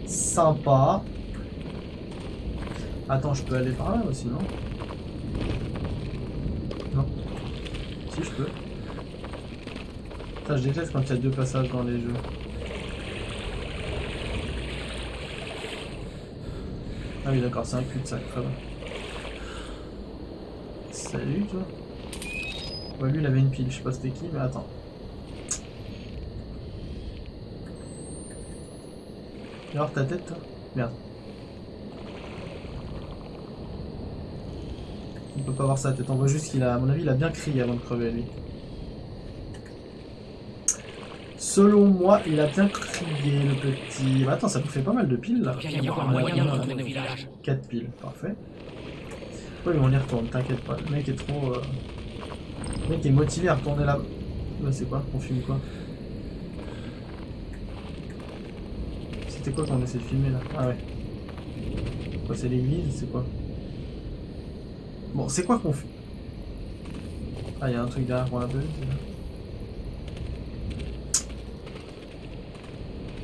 Speaker 1: Sympa. Attends, je peux aller par là aussi, non? Non. Si, je peux. Ça, je déteste quand il y a deux passages dans les jeux. Ah oui, d'accord, c'est un cul-de-sac, très bien. Salut, toi. Ouais, lui, il avait une pile, je sais pas c'était qui, mais attends. Et alors ta tête, toi? Merde. On peut pas voir sa tête, on voit juste qu'il a, à mon avis, il a bien crié avant de crever, lui. Selon moi, il a bien crié, le petit... Bah, attends, ça nous fait pas mal de piles, là.
Speaker 2: Il y a un moyen de retourner au village.
Speaker 1: 4 piles, parfait. Oui, mais on y retourne, t'inquiète pas. Le mec est trop... Le mec est motivé à retourner là. Là, c'est quoi? On filme quoi? C'était quoi qu'on essaie de filmer là? Ah ouais. Quoi, c'est l'église? C'est quoi? Bon, c'est quoi qu'on fait? Ah, il y a un truc derrière qu'on a pas vu.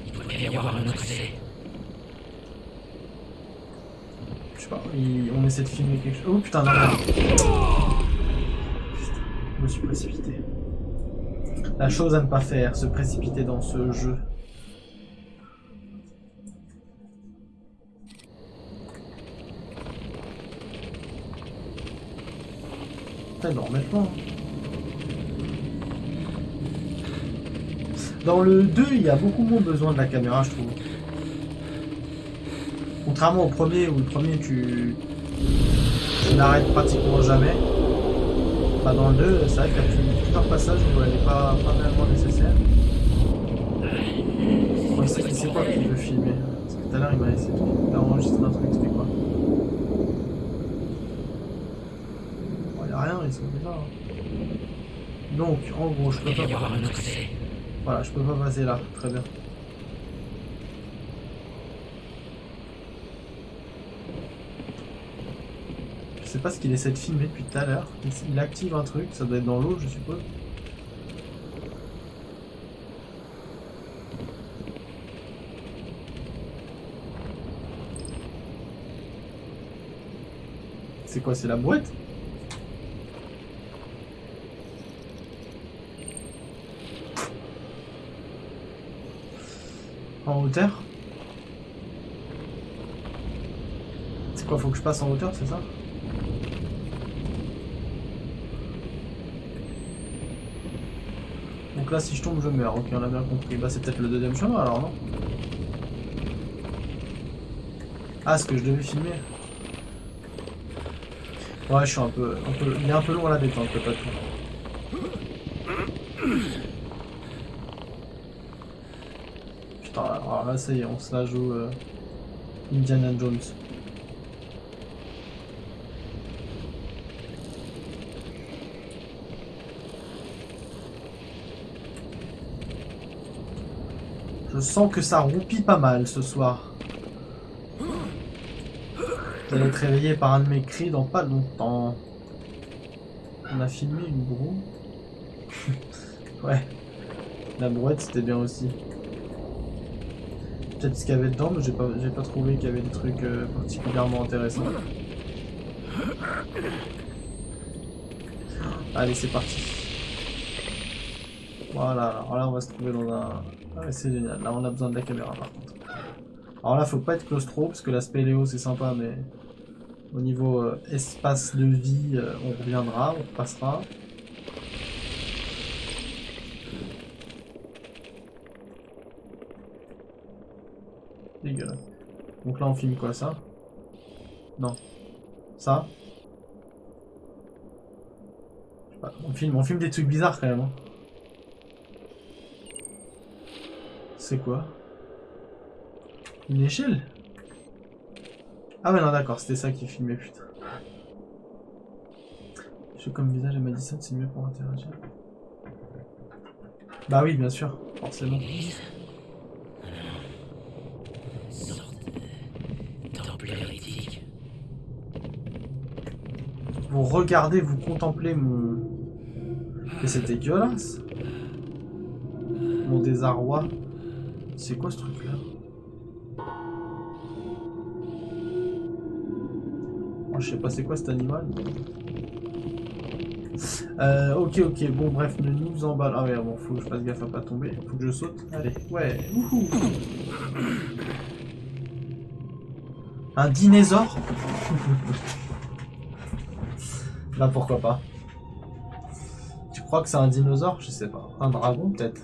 Speaker 2: Il doit bien y avoir un autre essai.
Speaker 1: Je sais pas, on essaie de filmer quelque chose. Oh putain, non, non. Putain, je me suis précipité. La chose à ne pas faire, se précipiter dans ce jeu. Putain, il doit remettre loin. Dans le 2, il y a beaucoup moins besoin de la caméra, je trouve. Contrairement au premier, où le premier, tu n'arrêtes pratiquement jamais. Bah, dans le 2, c'est vrai qu'il y a plusieurs passages où elle n'est pas réellement nécessaire. Bon, c'est quoi qu'il veut filmer? Parce que tout à l'heure, il m'a essayé d'enregistrer un truc, c'était quoi? Bon, il n'y a rien, ils sont déjà là. Donc, en gros, je peux pas... Voilà, je peux pas passer là, très bien. Je sais pas ce qu'il essaie de filmer depuis tout à l'heure. Il active un truc, ça doit être dans l'eau, je suppose. C'est quoi, c'est la boîte? En hauteur? C'est quoi, faut que je passe en hauteur, c'est ça? Donc là, si je tombe, je meurs. Ok, on a bien compris. Bah, c'est peut-être le deuxième chemin alors, non? Ah, ce que je devais filmer. Ouais, je suis un peu... Il est un peu long à la détente, le tatou. Putain, alors là, ça y est, on se la joue Indiana Jones. Je sens que ça roupille pas mal ce soir. Vous allez être réveillé par un de mes cris dans pas longtemps. On a filmé une broue. Ouais. La brouette c'était bien aussi. Peut-être ce qu'il y avait dedans, mais j'ai pas trouvé qu'il y avait des trucs particulièrement intéressants. Allez, c'est parti. Voilà, alors là on va se trouver dans un... Ah ouais, c'est génial, là on a besoin de la caméra par contre. Alors là faut pas être claustro, parce que l'aspect Léo c'est sympa, mais... Au niveau espace de vie, on reviendra, on repassera. Dégueulasse. Donc là on filme quoi, ça? Non. Ça? Je sais pas, on filme des trucs bizarres quand même. Hein. C'est quoi? Une échelle? Ah ouais non d'accord, c'était ça qui filmait, putain. Je comme visage et Madison, c'est mieux pour interagir. Bah oui, bien sûr, forcément. Vous regardez, vous contemplez mon... Mais c'est dégueulasse. Mon désarroi. C'est quoi ce truc-là? Oh, je sais pas c'est quoi cet animal. Ok, bon bref, ne nous emballe. Ah ouais, bon, faut que je fasse gaffe à pas tomber. Faut que je saute. Allez, ouais. Wouhou. Un dinosaure. Là, pourquoi pas. Tu crois que c'est un dinosaure? Je sais pas. Un dragon, peut-être.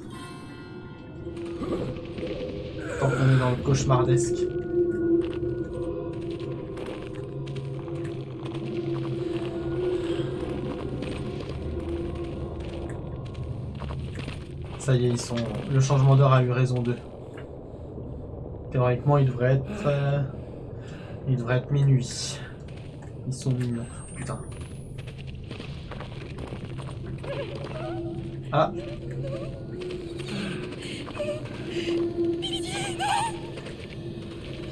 Speaker 1: Tant qu'on est dans le cauchemardesque. Ça y est, ils sont... Le changement d'heure a eu raison d'eux. Théoriquement, il devrait être minuit. Ils sont mignons. Putain. Ah.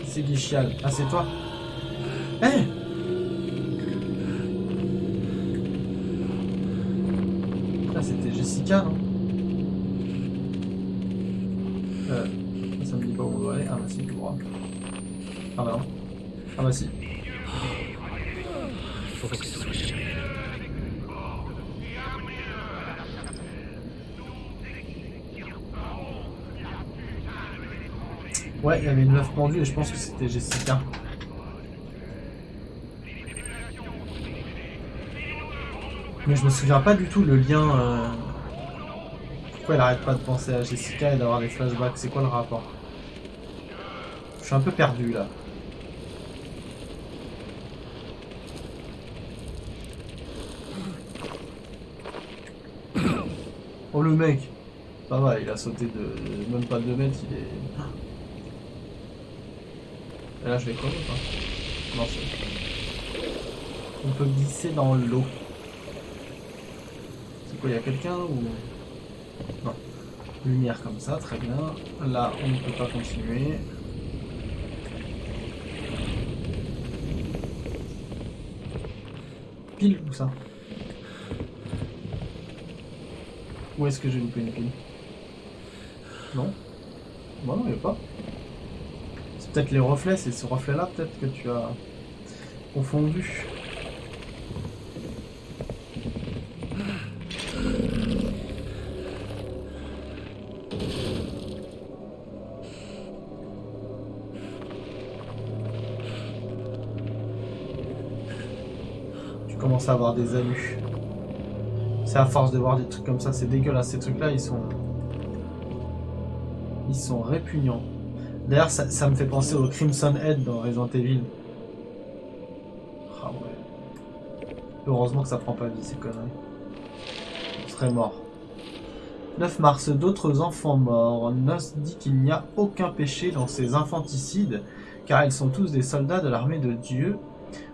Speaker 1: C'est qui chiale? Ah, c'est toi? Eh hey. Ah, c'était Jessica, non? Ça me dit pas où on doit aller. Ah bah si, tout droit. Ah bah non. Ah bah si.
Speaker 2: Faut que ce soit jamais.
Speaker 1: Ouais, il y avait une meuf pendue et je pense que c'était Jessica. Mais je me souviens pas du tout le lien... Pourquoi elle arrête pas de penser à Jessica et d'avoir des flashbacks? C'est quoi le rapport? Je suis un peu perdu là. Oh le mec! Ça va, il a sauté de même pas 2 mètres, il est... Et là je vais quoi ou pas? Non, c'est... On peut glisser dans l'eau. C'est quoi, il y a quelqu'un ou... Non. Lumière comme ça, très bien. Là, on ne peut pas continuer. Pile ou ça? Où est-ce que j'ai loupé une pile? Non? Bon, non, il n'y a pas. C'est peut-être les reflets, c'est ce reflet-là peut-être que tu as confondu. commence à avoir des alus. C'est à force de voir des trucs comme ça, c'est dégueulasse. Ces trucs-là, ils sont répugnants. D'ailleurs, ça me fait penser au Crimson Head dans Resident Evil. Ah ouais. Heureusement que ça prend pas vie, ces conneries. On serait mort. 9 mars, d'autres enfants morts. Nos dit qu'il n'y a aucun péché dans ces infanticides, car ils sont tous des soldats de l'armée de Dieu,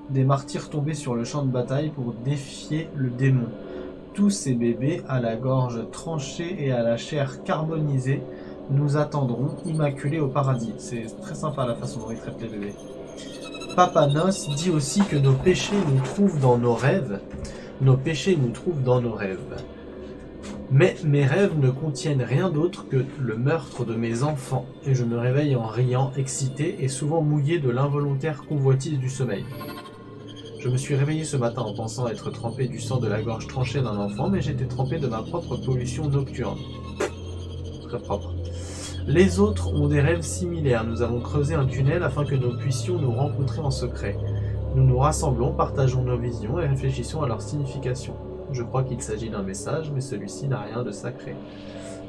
Speaker 1: des martyrs tombés sur le champ de bataille pour défier le démon. Tous ces bébés à la gorge tranchée et à la chair carbonisée nous attendront immaculés au paradis. C'est très sympa la façon dont ils traitent les bébés. Papa Nos dit aussi que nos péchés nous trouvent dans nos rêves. Nos péchés nous trouvent dans nos rêves. Mais mes rêves ne contiennent rien d'autre que le meurtre de mes enfants, et je me réveille en riant, excité et souvent mouillé de l'involontaire convoitise du sommeil. Je me suis réveillé ce matin en pensant être trempé du sang de la gorge tranchée d'un enfant, mais j'étais trempé de ma propre pollution nocturne. Très propre. Les autres ont des rêves similaires. Nous avons creusé un tunnel afin que nous puissions nous rencontrer en secret. Nous nous rassemblons, partageons nos visions et réfléchissons à leur signification. Je crois qu'il s'agit d'un message, mais celui-ci n'a rien de sacré.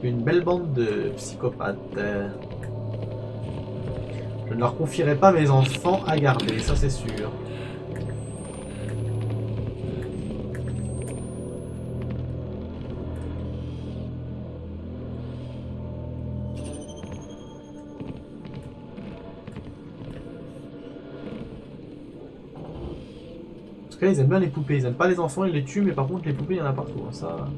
Speaker 1: Une belle bande de psychopathes. Je ne leur confierai pas mes enfants à garder, ça c'est sûr. En tout cas, ils aiment bien les poupées. Ils aiment pas les enfants, ils les tuent, mais par contre, les poupées, il y en a partout. Hein, ça...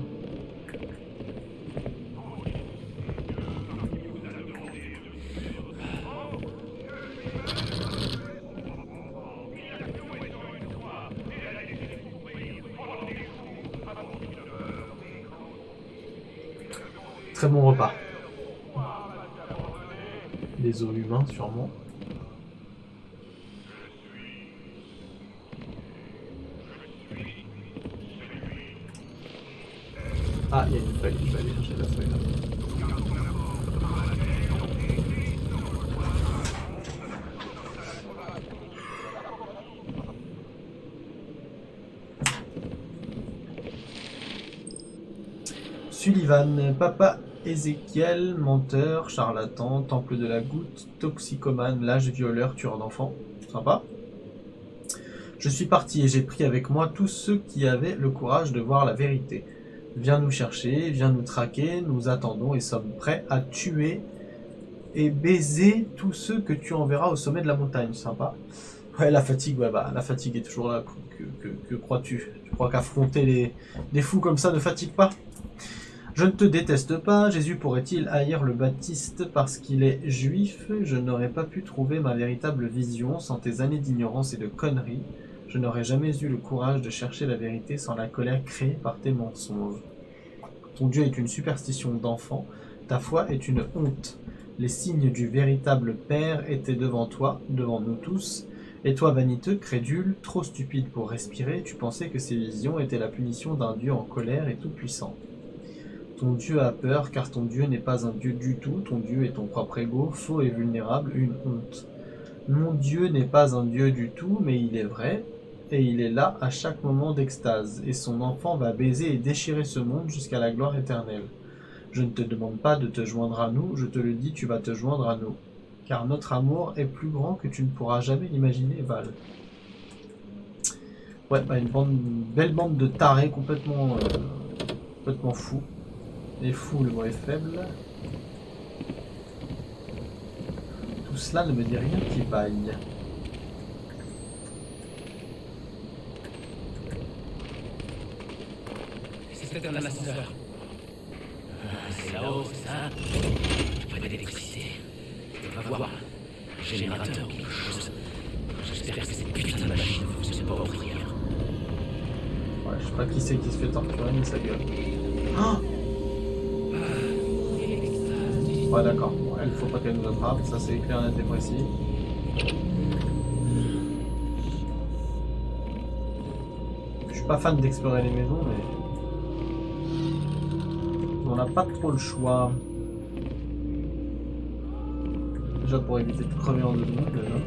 Speaker 1: Très bon repas. Des os humains, sûrement. Ah, il y a une feuille, je vais aller chercher la feuille là. Sullivan, papa Ézéchiel, menteur, charlatan, temple de la goutte, toxicomane, lâche, violeur, tueur d'enfants. Sympa. Je suis parti et j'ai pris avec moi tous ceux qui avaient le courage de voir la vérité. Viens nous chercher, viens nous traquer, nous attendons et sommes prêts à tuer et baiser tous ceux que tu enverras au sommet de la montagne. Sympa. Ouais, la fatigue, ouais, bah, la fatigue est toujours là. Que crois-tu? Tu crois qu'affronter des fous comme ça ne fatigue pas? Je ne te déteste pas, Jésus pourrait-il haïr le Baptiste parce qu'il est juif? Je n'aurais pas pu trouver ma véritable vision sans tes années d'ignorance et de conneries. Je n'aurais jamais eu le courage de chercher la vérité sans la colère créée par tes mensonges. Ton Dieu est une superstition d'enfant, ta foi est une honte. Les signes du véritable Père étaient devant toi, devant nous tous, et toi, vaniteux, crédule, trop stupide pour respirer, tu pensais que ces visions étaient la punition d'un Dieu en colère et tout-puissant. Ton Dieu a peur, car ton Dieu n'est pas un Dieu du tout, ton Dieu est ton propre ego, faux et vulnérable, une honte. Mon Dieu n'est pas un Dieu du tout, mais il est vrai, et il est là à chaque moment d'extase, et son enfant va baiser et déchirer ce monde jusqu'à la gloire éternelle. Je ne te demande pas de te joindre à nous, je te le dis, tu vas te joindre à nous. Car notre amour est plus grand que tu ne pourras jamais l'imaginer, Val. Ouais, bah une belle bande de tarés complètement fous. Et fou, le mot est faible. Tout cela ne me dit rien qui vaille.
Speaker 3: C'est un ascenseur. C'est là-haut, c'est ça? Je prends d'électricité. On va voir. Générateur ou quelque chose. J'espère que cette putain de machine ne fonctionne pas au rien.
Speaker 1: Ouais, je sais pas qui c'est qui se fait torturer, mais ça gueule. Oh! Ouais, d'accord. Ouais, il faut pas qu'elle nous attrape, ça c'est clair, net et précis. Je suis pas fan d'explorer les maisons, mais on n'a pas trop le choix. Déjà pour éviter de crever en 2 secondes, déjà.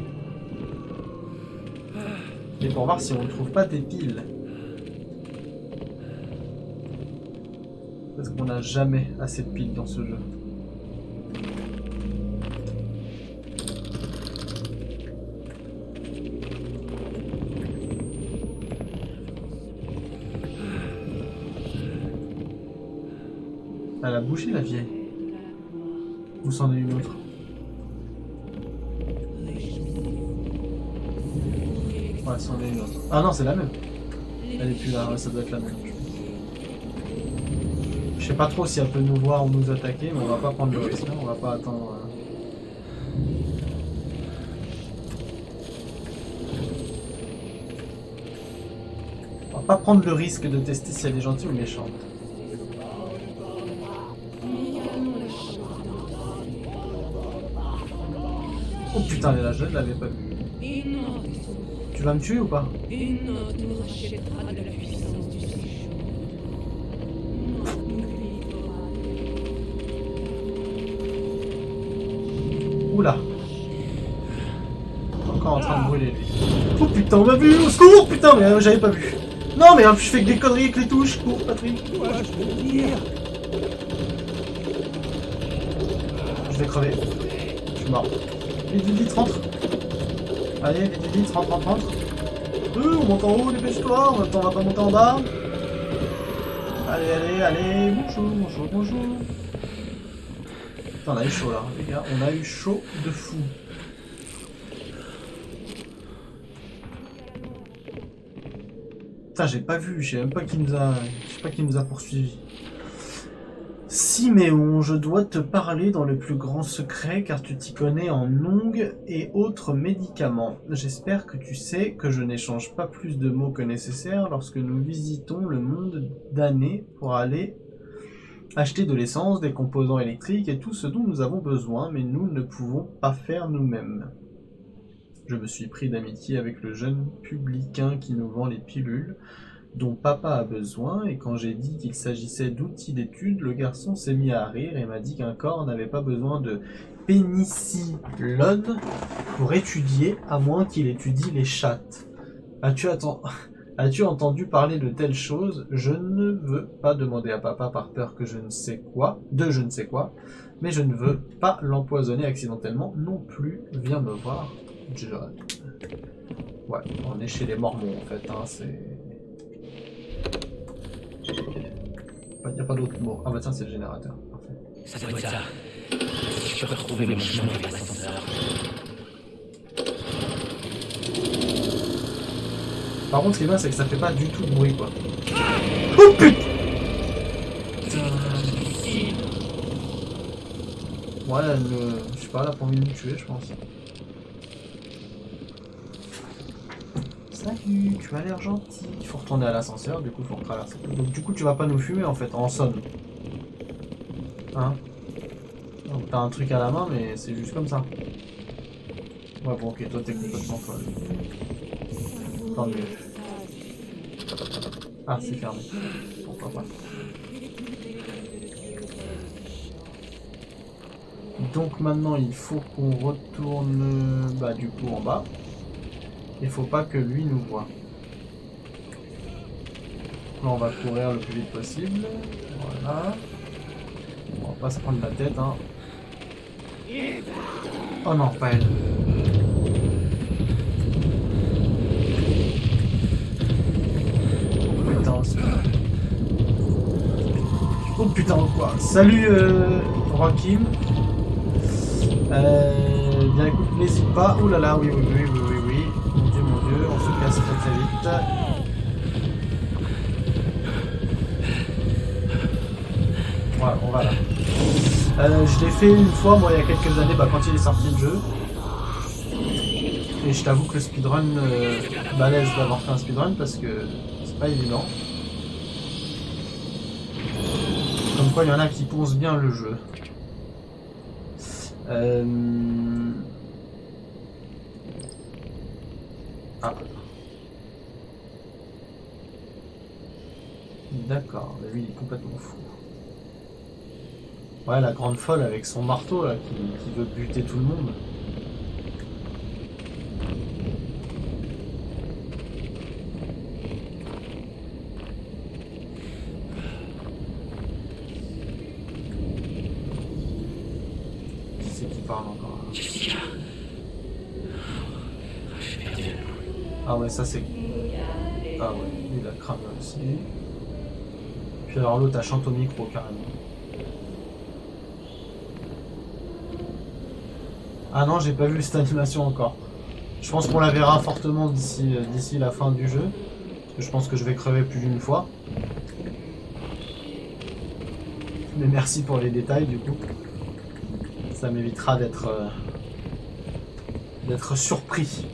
Speaker 1: Et pour voir si on ne trouve pas des piles. Parce qu'on n'a jamais assez de piles dans ce jeu. Elle a bougé la vieille. Ou c'en est une autre? Ouais, c'en est une autre. Ah non, c'est la même. Elle est plus là, ouais, ça doit être la même. Je sais pas trop si elle peut nous voir ou nous attaquer, mais on va pas prendre le risque, hein. On va pas attendre. On va pas prendre le risque de tester si elle est gentille ou méchante. Oh putain, elle est là, je ne l'avais pas vue. Tu vas me tuer ou pas? Oula. Encore en train de brûler lui. Oh putain, on m'a vu! Au secours! Putain, mais j'avais pas vu. Non, mais je fais que des conneries avec les touches. Cours, Patrick. Je vais crever. Je suis mort. Vite, vite, vite, rentre. Allez, vite, vite, vite, rentre, rentre, rentre. On monte en haut, dépêche-toi. En même temps, on va pas monter en bas. Allez, allez, allez. Bonjour, bonjour, bonjour. Putain, on a eu chaud là, les gars. On a eu chaud de fou. Putain, j'ai pas vu. Je sais même pas qui nous a. Je sais pas qui nous a poursuivis. Siméon, je dois te parler dans le plus grand secret car tu t'y connais en ongues et autres médicaments. J'espère que tu sais que je n'échange pas plus de mots que nécessaire lorsque nous visitons le monde damné pour aller acheter de l'essence, des composants électriques et tout ce dont nous avons besoin, mais nous ne pouvons pas faire nous-mêmes. Je me suis pris d'amitié avec le jeune publicain qui nous vend les pilules dont papa a besoin, et quand j'ai dit qu'il s'agissait d'outils d'étude, le garçon s'est mis à rire et m'a dit qu'un corps n'avait pas besoin de pénicillone pour étudier, à moins qu'il étudie les chattes. As-tu entendu parler de telle chose? Je ne veux pas demander à papa par peur que je ne sais quoi, mais je ne veux pas l'empoisonner accidentellement non plus. Viens me voir, John. Ouais, on est chez les Mormons en fait, hein, c'est... Il n'y a pas d'autre mot. Ah bah tiens, c'est le générateur. Parfait.
Speaker 3: Ça doit être ça. Si je peux retrouver mon chemin avec l'ascenseur.
Speaker 1: Par contre, ce qui est bien, c'est que ça fait pas du tout de bruit, quoi. Oh putain! Ouais, je sais pas, elle a pas envie de nous tuer, je pense. Salut, tu as l'air gentil. Il faut retourner à l'ascenseur, du coup, il faut retraverser. Donc, du coup, tu vas pas nous fumer, en fait, en somme. Hein? Donc, t'as un truc à la main, mais c'est juste comme ça. Ouais, bon, ok, toi, t'es complètement folle. Tant mieux. Ah, c'est fermé. Pourquoi pas. Donc maintenant il faut qu'on retourne du coup en bas. Il faut pas que lui nous voit. Là on va courir le plus vite possible. Voilà. On va pas se prendre la tête hein. Oh non, pas elle. Oh putain quoi. Salut Joachim. Bien écoute, n'hésite pas. Ouh là là, oui. Mon dieu, on se casse très très vite. Voilà, on va là. Je l'ai fait une fois, moi, il y a quelques années, quand il est sorti le jeu. Et je t'avoue que le speedrun, balèze d'avoir fait un speedrun parce que c'est pas évident. Comme quoi, il y en a qui poncent bien le jeu. Ah. D'accord, mais lui il est complètement fou. Ouais, la grande folle avec son marteau là, qui veut buter tout le monde. parle encore.
Speaker 3: Jessica. J'ai perdu.
Speaker 1: Ah ouais, ça c'est... Ah ouais, il a cramé aussi. Puis alors l'autre, elle chante au micro carrément. Ah non, j'ai pas vu cette animation encore. Je pense qu'on la verra fortement d'ici la fin du jeu. Parce que je pense que je vais crever plus d'une fois. Mais merci pour les détails du coup. Ça m'évitera d'être surpris.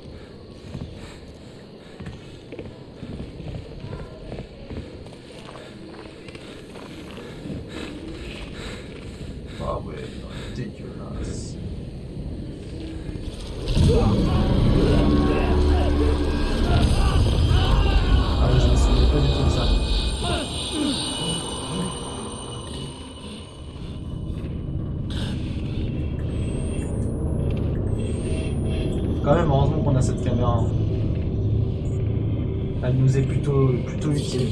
Speaker 1: Ah ouais, dégueulasse. Ah ouais, je me souviens pas du tout de ça. Quand même, heureusement qu'on a cette caméra. Elle nous est plutôt utile.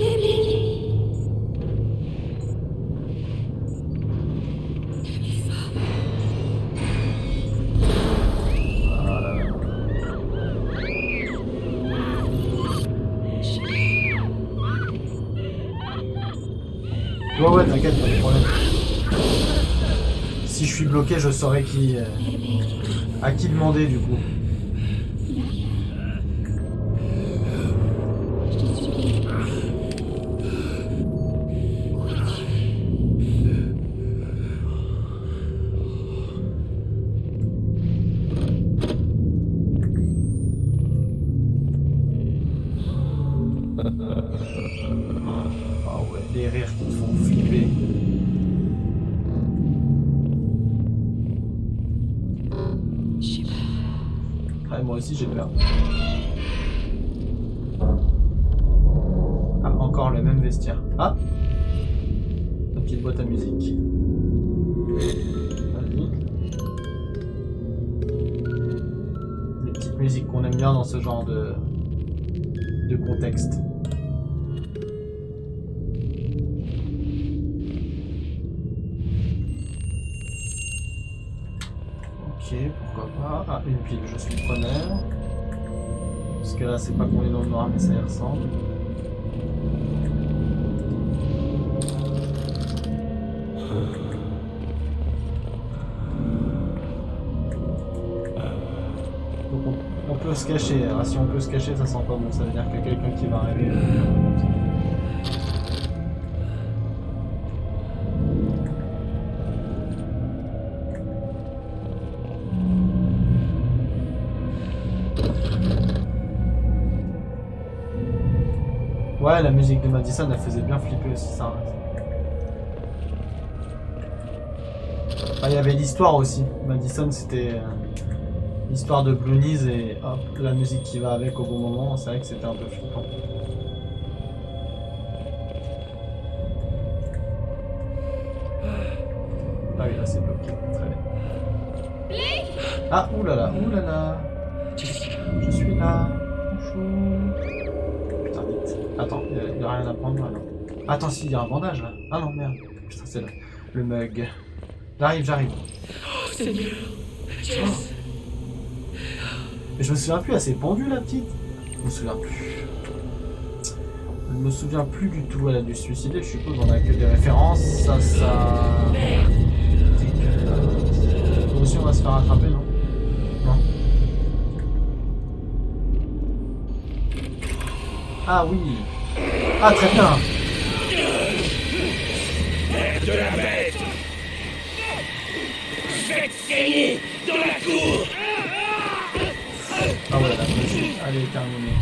Speaker 1: Ouais, t'inquiète, pas de problème. Si je suis bloqué, je saurai à qui demander du coup. Ah ouais, les rires qui te font flipper. Ah, moi aussi j'ai peur. Ah, encore le même vestiaire. Ah, la petite boîte à musique. Vas-y. Les petites musiques qu'on aime bien dans ce genre de contexte. Ok, pourquoi pas. Ah, une pile, je suis preneur. Parce que là, c'est pas qu'on est dans le noir, mais ça y ressemble. Donc on peut se cacher. Alors, si on peut se cacher, ça sent pas bon. Ça veut dire qu'il y a quelqu'un qui va arriver. Ouais, la musique de Madison, elle faisait bien flipper aussi, ça. Ah, il y avait l'histoire aussi. Madison, c'était l'histoire de Blue Knees et hop, la musique qui va avec au bon moment. C'est vrai que c'était un peu flippant. Ah oui, là c'est bloqué. Très bien. Ah, oulala, oulala. Je suis là. Bonjour. Putain, vite. Attends, il n'y a rien à prendre là, non. Attends, si, il y a un bandage là. Ah non, merde. Putain, c'est le mug. J'arrive.
Speaker 3: Oh, Seigneur. Yes.
Speaker 1: Mais je me souviens plus, elle s'est pendue la petite. Je me souviens plus. Je me souviens plus du tout, elle a dû se suicider, je suppose, on a que des références. Ça. Nous aussi on va se faire attraper, non? Non. Ah oui. Ah très bien.
Speaker 3: De la bête. Je vais te saigner dans la cour.
Speaker 1: Ah ouais, la musique, elle est terminée.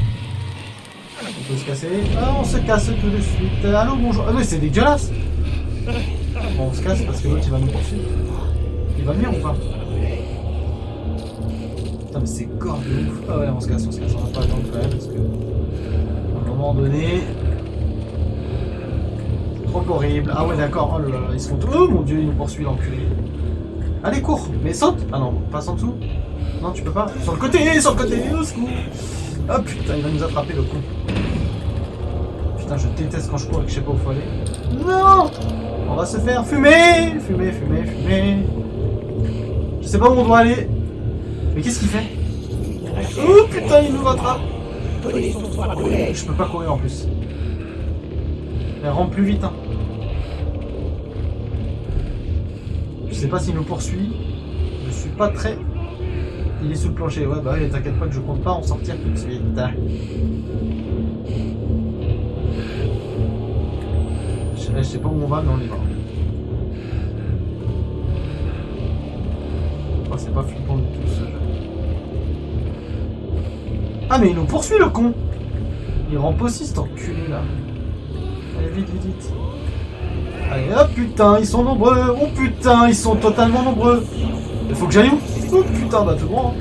Speaker 1: On peut se casser. Ah, on se casse tout de suite. Allô, bonjour. Ah oui, c'est dégueulasse. Bon, on se casse parce que l'autre il va nous poursuivre. Il va venir ou pas? Putain, mais c'est gore de ouf. Ah ouais, on se casse. On va pas attendre quand même parce que à un moment donné. C'est trop horrible. Ah ouais, d'accord. Oh là là, ils se font tout. Oh mon dieu, il nous poursuit l'enculé. Allez, cours. Mais saute. Ah non, passe en dessous. Non, tu peux pas. Sur le côté, au secours. Ah putain, il va nous attraper le con. Putain, je déteste quand je cours et que je sais pas où faut aller. Non! On va se faire fumer. Je sais pas où on doit aller. Mais qu'est-ce qu'il fait? Oh putain, il nous rattrape. Je peux pas courir en plus. Elle rentre plus vite. Hein. Je sais pas s'il nous poursuit. Je suis pas très... Il est sous le plancher. Ouais, bah oui, t'inquiète pas que je compte pas en sortir tout de suite. Je sais pas où on va, mais on y va. Oh, c'est pas flippant du tout ce jeu. Ah, mais il nous poursuit le con! Il rampe aussi cet enculé là. Allez, vite, vite, vite. Allez, oh putain, ils sont nombreux! Oh putain, ils sont totalement nombreux! Il faut que j'aille où? Oh putain, bah tout bon. Hein.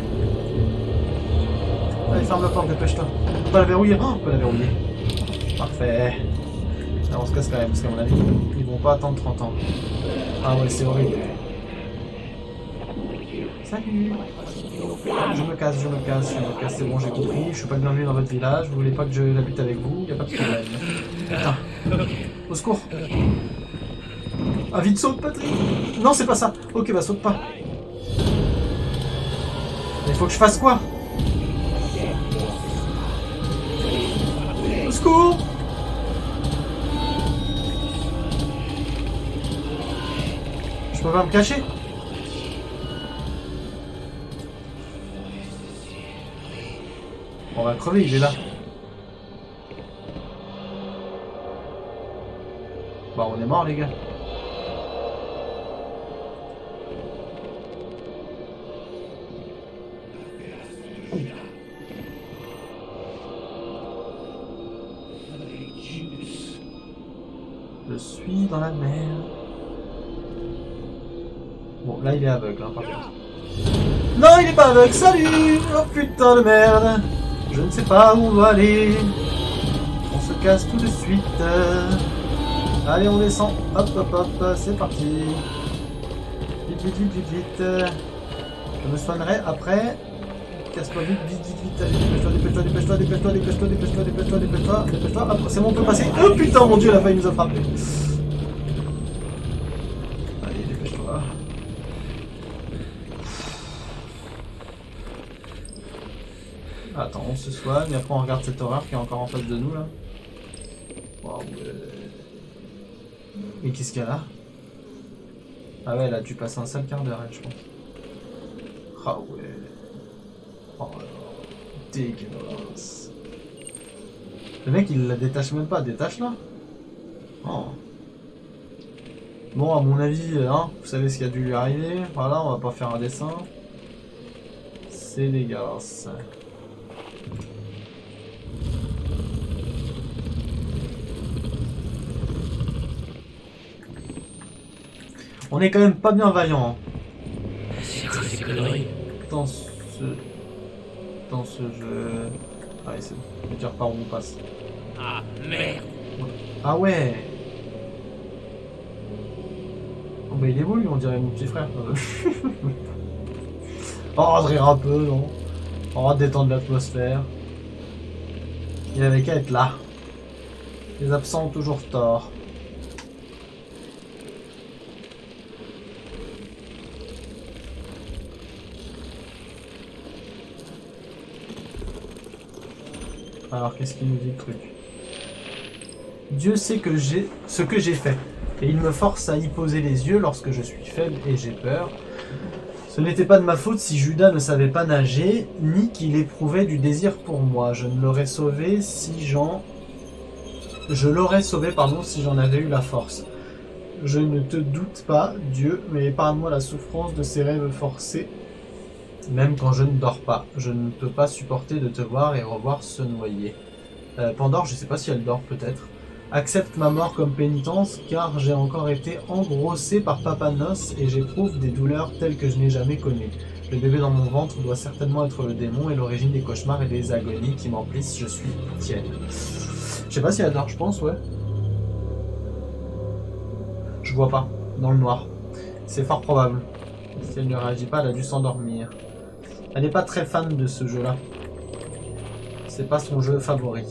Speaker 1: Allez, ferme la porte, dépêche-toi. On peut la verrouiller. Oh, on peut la verrouiller. Parfait. Là, on se casse quand même, parce qu'à mon avis, ils vont pas attendre 30 ans. Ah ouais, c'est horrible. Salut! Je me casse, c'est bon, j'ai compris. Je suis pas le bienvenu dans votre village. Vous voulez pas que je l'habite avec vous? Y a pas de problème. Putain. Au secours! Ah, vite, saute, Patrick! Non, c'est pas ça! Ok, bah saute pas. Il faut que je fasse quoi? Au secours! Je peux pas me cacher? On va crever, il est là. Bah on est mort les gars. Je suis dans la mer. Bon là il est aveugle hein, par contre. Non il est pas aveugle, salut! Oh putain de merde! Je ne sais pas où on va aller. On se casse tout de suite. Allez, on descend. Hop, hop, hop. C'est parti. Vite, vite, vite, vite, vite. Je me soignerai après. Casse-toi vite, vite, vite, vite. Allez, dépêche-toi, dépêche-toi, dépêche-toi, dépêche-toi, dépêche-toi, dépêche-toi, dépêche-toi, dépêche-toi, dépêche-toi. Hop, c'est bon, on peut passer. Oh putain, mon dieu, la faille nous a frappé. Allez, dépêche-toi. Attends, on se soigne, et après on regarde cette horreur qui est encore en face de nous là. Waouh. Mais qu'est-ce qu'il y a là? Ah ouais, là tu passes un sale quart d'heure, je pense. Ah ouais. Oh là, dégueulasse. Le mec il la détache même pas, détache là. Oh. Bon, à mon avis, hein, vous savez ce qui a dû lui arriver. Voilà, on va pas faire un dessin. C'est dégueulasse. On est quand même pas bien vaillant. Hein.
Speaker 3: C'est quoi ces conneries?
Speaker 1: Dans ce jeu. Allez, c'est bon. Je vais dire par où on passe.
Speaker 3: Ah merde!
Speaker 1: Ah ouais. Oh bah il est beau lui, on dirait mon petit frère. Oh, je rire un peu, non? On va détendre l'atmosphère. Il avait qu'à être là. Les absents ont toujours tort. Alors qu'est-ce qu'il nous dit le truc? Dieu sait que ce que j'ai fait, et il me force à y poser les yeux lorsque je suis faible et j'ai peur. Ce n'était pas de ma faute si Judas ne savait pas nager, ni qu'il éprouvait du désir pour moi. Je l'aurais sauvé si j'en avais eu la force. Je ne te doute pas, Dieu, mais épargne-moi la souffrance de ces rêves forcés. Même quand je ne dors pas, je ne peux pas supporter de te voir et revoir se noyer. Pandore, je sais pas si elle dort peut-être. Accepte ma mort comme pénitence, car j'ai encore été engrossé par Papanos et j'éprouve des douleurs telles que je n'ai jamais connues. Le bébé dans mon ventre doit certainement être le démon et l'origine des cauchemars et des agonies qui m'emplissent. Je suis tienne. Je sais pas si elle dort, je pense, ouais. Je vois pas, dans le noir. C'est fort probable. Si elle ne réagit pas, elle a dû s'endormir. Elle n'est pas très fan de ce jeu-là. C'est pas son jeu favori.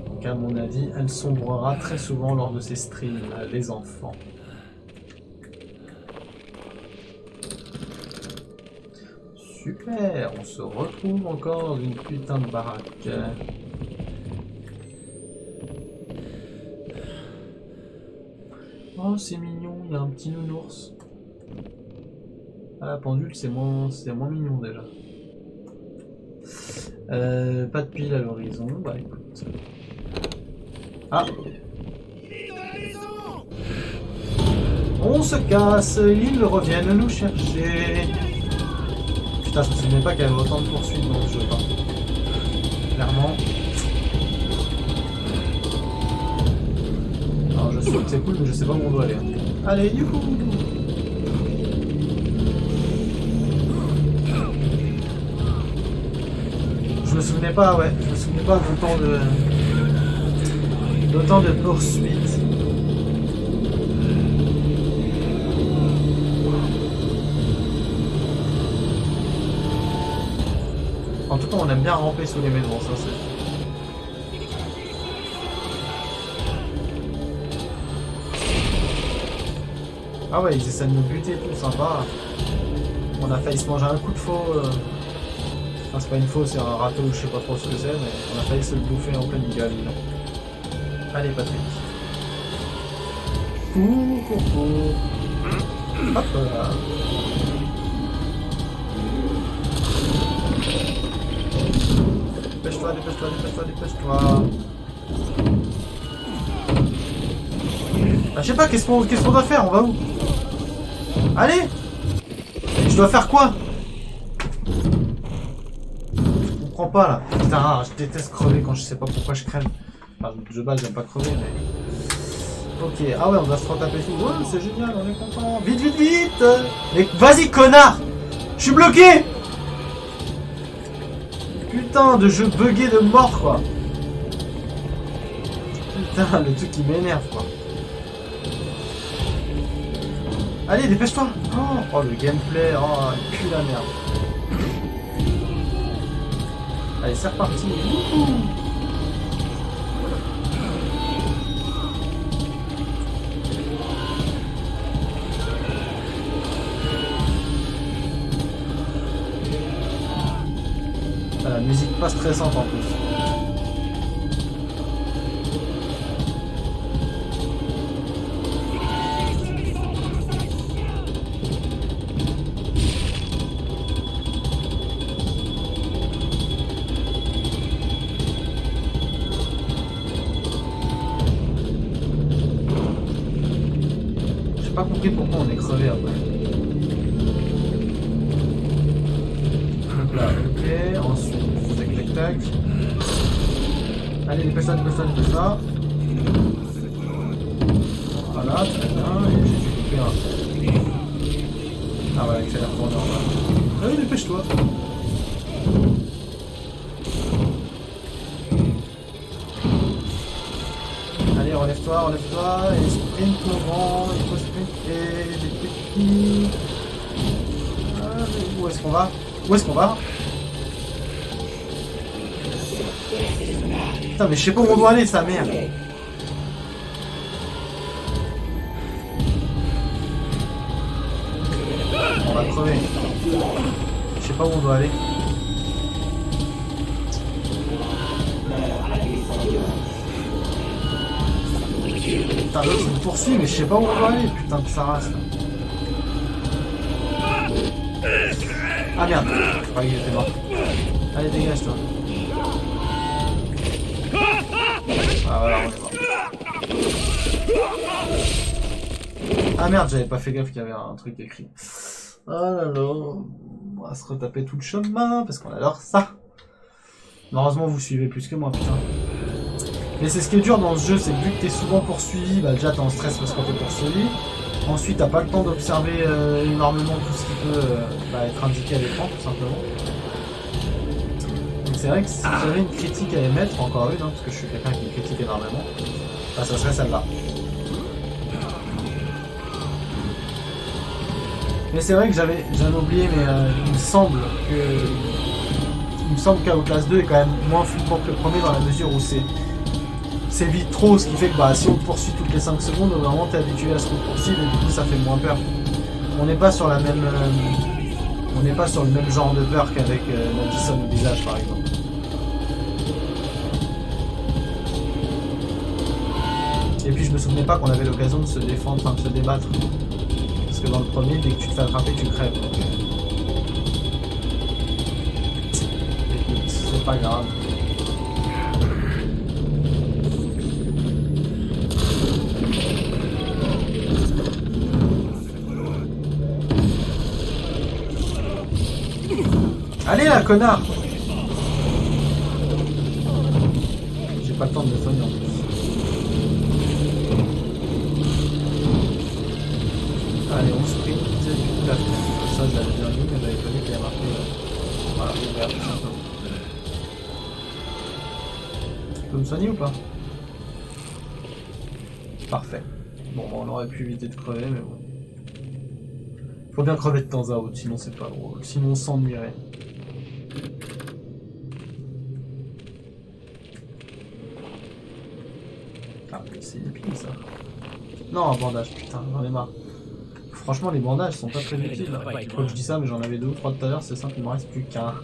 Speaker 1: Donc à mon avis, elle sombrera très souvent lors de ses streams, les enfants. Super, on se retrouve encore dans une putain de baraque. Oh, c'est mignon, il y a un petit nounours. Ah, la pendule, c'est moins mignon déjà. Pas de pile à l'horizon, bah écoute. Ah! On se casse, ils reviennent nous chercher. Putain, je me souvenais pas qu'il y avait autant de poursuites dans le jeu. Hein. Clairement. Alors je sais que c'est cool, mais je sais pas où on doit aller. Hein. Allez, youhou! Je me souvenais pas, ouais. Je me souvenais pas d'autant de poursuites. En tout cas, on aime bien ramper sous les maisons, ça c'est. Ah ouais, ils essaient de nous buter, tout sympa. On a failli se manger un coup de faux. Enfin, c'est pas une faux, c'est un râteau, je sais pas trop ce que c'est, mais on a failli se le bouffer en pleine gueule. Allez, Patrick. Cours. Hop là. Dépêche-toi. Ah, je sais pas, qu'est-ce qu'on doit faire? On va où? Allez! Je dois faire quoi? Je comprends pas là. Putain, je déteste crever quand je sais pas pourquoi je crève. Enfin, de base, j'aime pas crever, mais. Ok, ah ouais, on doit se retaper tout. Ouais, c'est génial, on est content. Vite! Mais vas-y, connard! Je suis bloqué! Putain de jeu bugué de mort quoi. Putain le truc qui m'énerve quoi. Allez dépêche-toi. Oh le gameplay, oh il pue la merde. Allez c'est reparti. La musique pas stressante en plus. J'ai pas compris pourquoi on est crevé après. Donc là, ok, ensuite. Tac. Allez, dépêche-toi. Voilà, très bien. Et j'ai dû couper un. Ah voilà, il s'est retourné en bas. Allez, dépêche-toi. Allez, relève-toi. Et sprint mon grand. Il faut sprinter. Des petits. Où est-ce qu'on va? Putain, mais je sais pas où on doit aller, sa mère. On va crever. Je sais pas où on doit aller. Putain, l'autre il me poursuit, mais je sais pas où on doit aller. Putain de sa race. Ah merde, je croyais qu'il était mort. Allez, dégage toi. Ah voilà, on est mort. Ah merde, j'avais pas fait gaffe qu'il y avait un truc écrit. Oh là là, on va se retaper tout le chemin parce qu'on adore ça. Malheureusement, vous suivez plus que moi, putain. Mais c'est ce qui est dur dans ce jeu, c'est que vu que t'es souvent poursuivi, bah déjà t'es en stress parce que t'es poursuivi. Ensuite, t'as pas le temps d'observer énormément tout ce qui peut être indiqué à l'écran, tout simplement. Donc c'est vrai que si j'avais une critique à émettre, encore une, parce que je suis quelqu'un qui critique énormément, bah ça serait celle-là. Mais c'est vrai que j'avais oublié, mais il me semble qu'Outlast 2 est quand même moins flippant que le premier dans la mesure où c'est vite trop, ce qui fait que si on te poursuit toutes les 5 secondes, vraiment t'es habitué à ce qu'on te poursuive et du coup ça fait moins peur. On n'est pas sur la même On n'est pas sur le même genre de peur qu'avec Madison au visage par exemple. Et puis je me souvenais pas qu'on avait l'occasion de se défendre, enfin de se débattre. Parce que dans le premier, dès que tu te fais attraper, tu crèves. Donc, écoute, c'est pas grave. Allez là, connard! J'ai pas le temps de me soigner en plus. Allez, on sprint du la fenêtre. Comme ça, je l'avais bien vu, mais j'avais pas vu qu'il y avait marqué. Voilà, ouvert tout simplement. Tu peux me soigner ou pas? Parfait. Bon, on aurait pu éviter de crever, mais bon. Faut bien crever de temps à autre, sinon c'est pas drôle. Sinon on s'ennuierait. Ah, c'est épine ça. Non, un bandage, putain, j'en ai marre. Franchement, les bandages sont pas très utiles. Faut que je dis ça, mais j'en avais 2 ou 3 tout à l'heure, c'est simple, il me reste plus qu'un.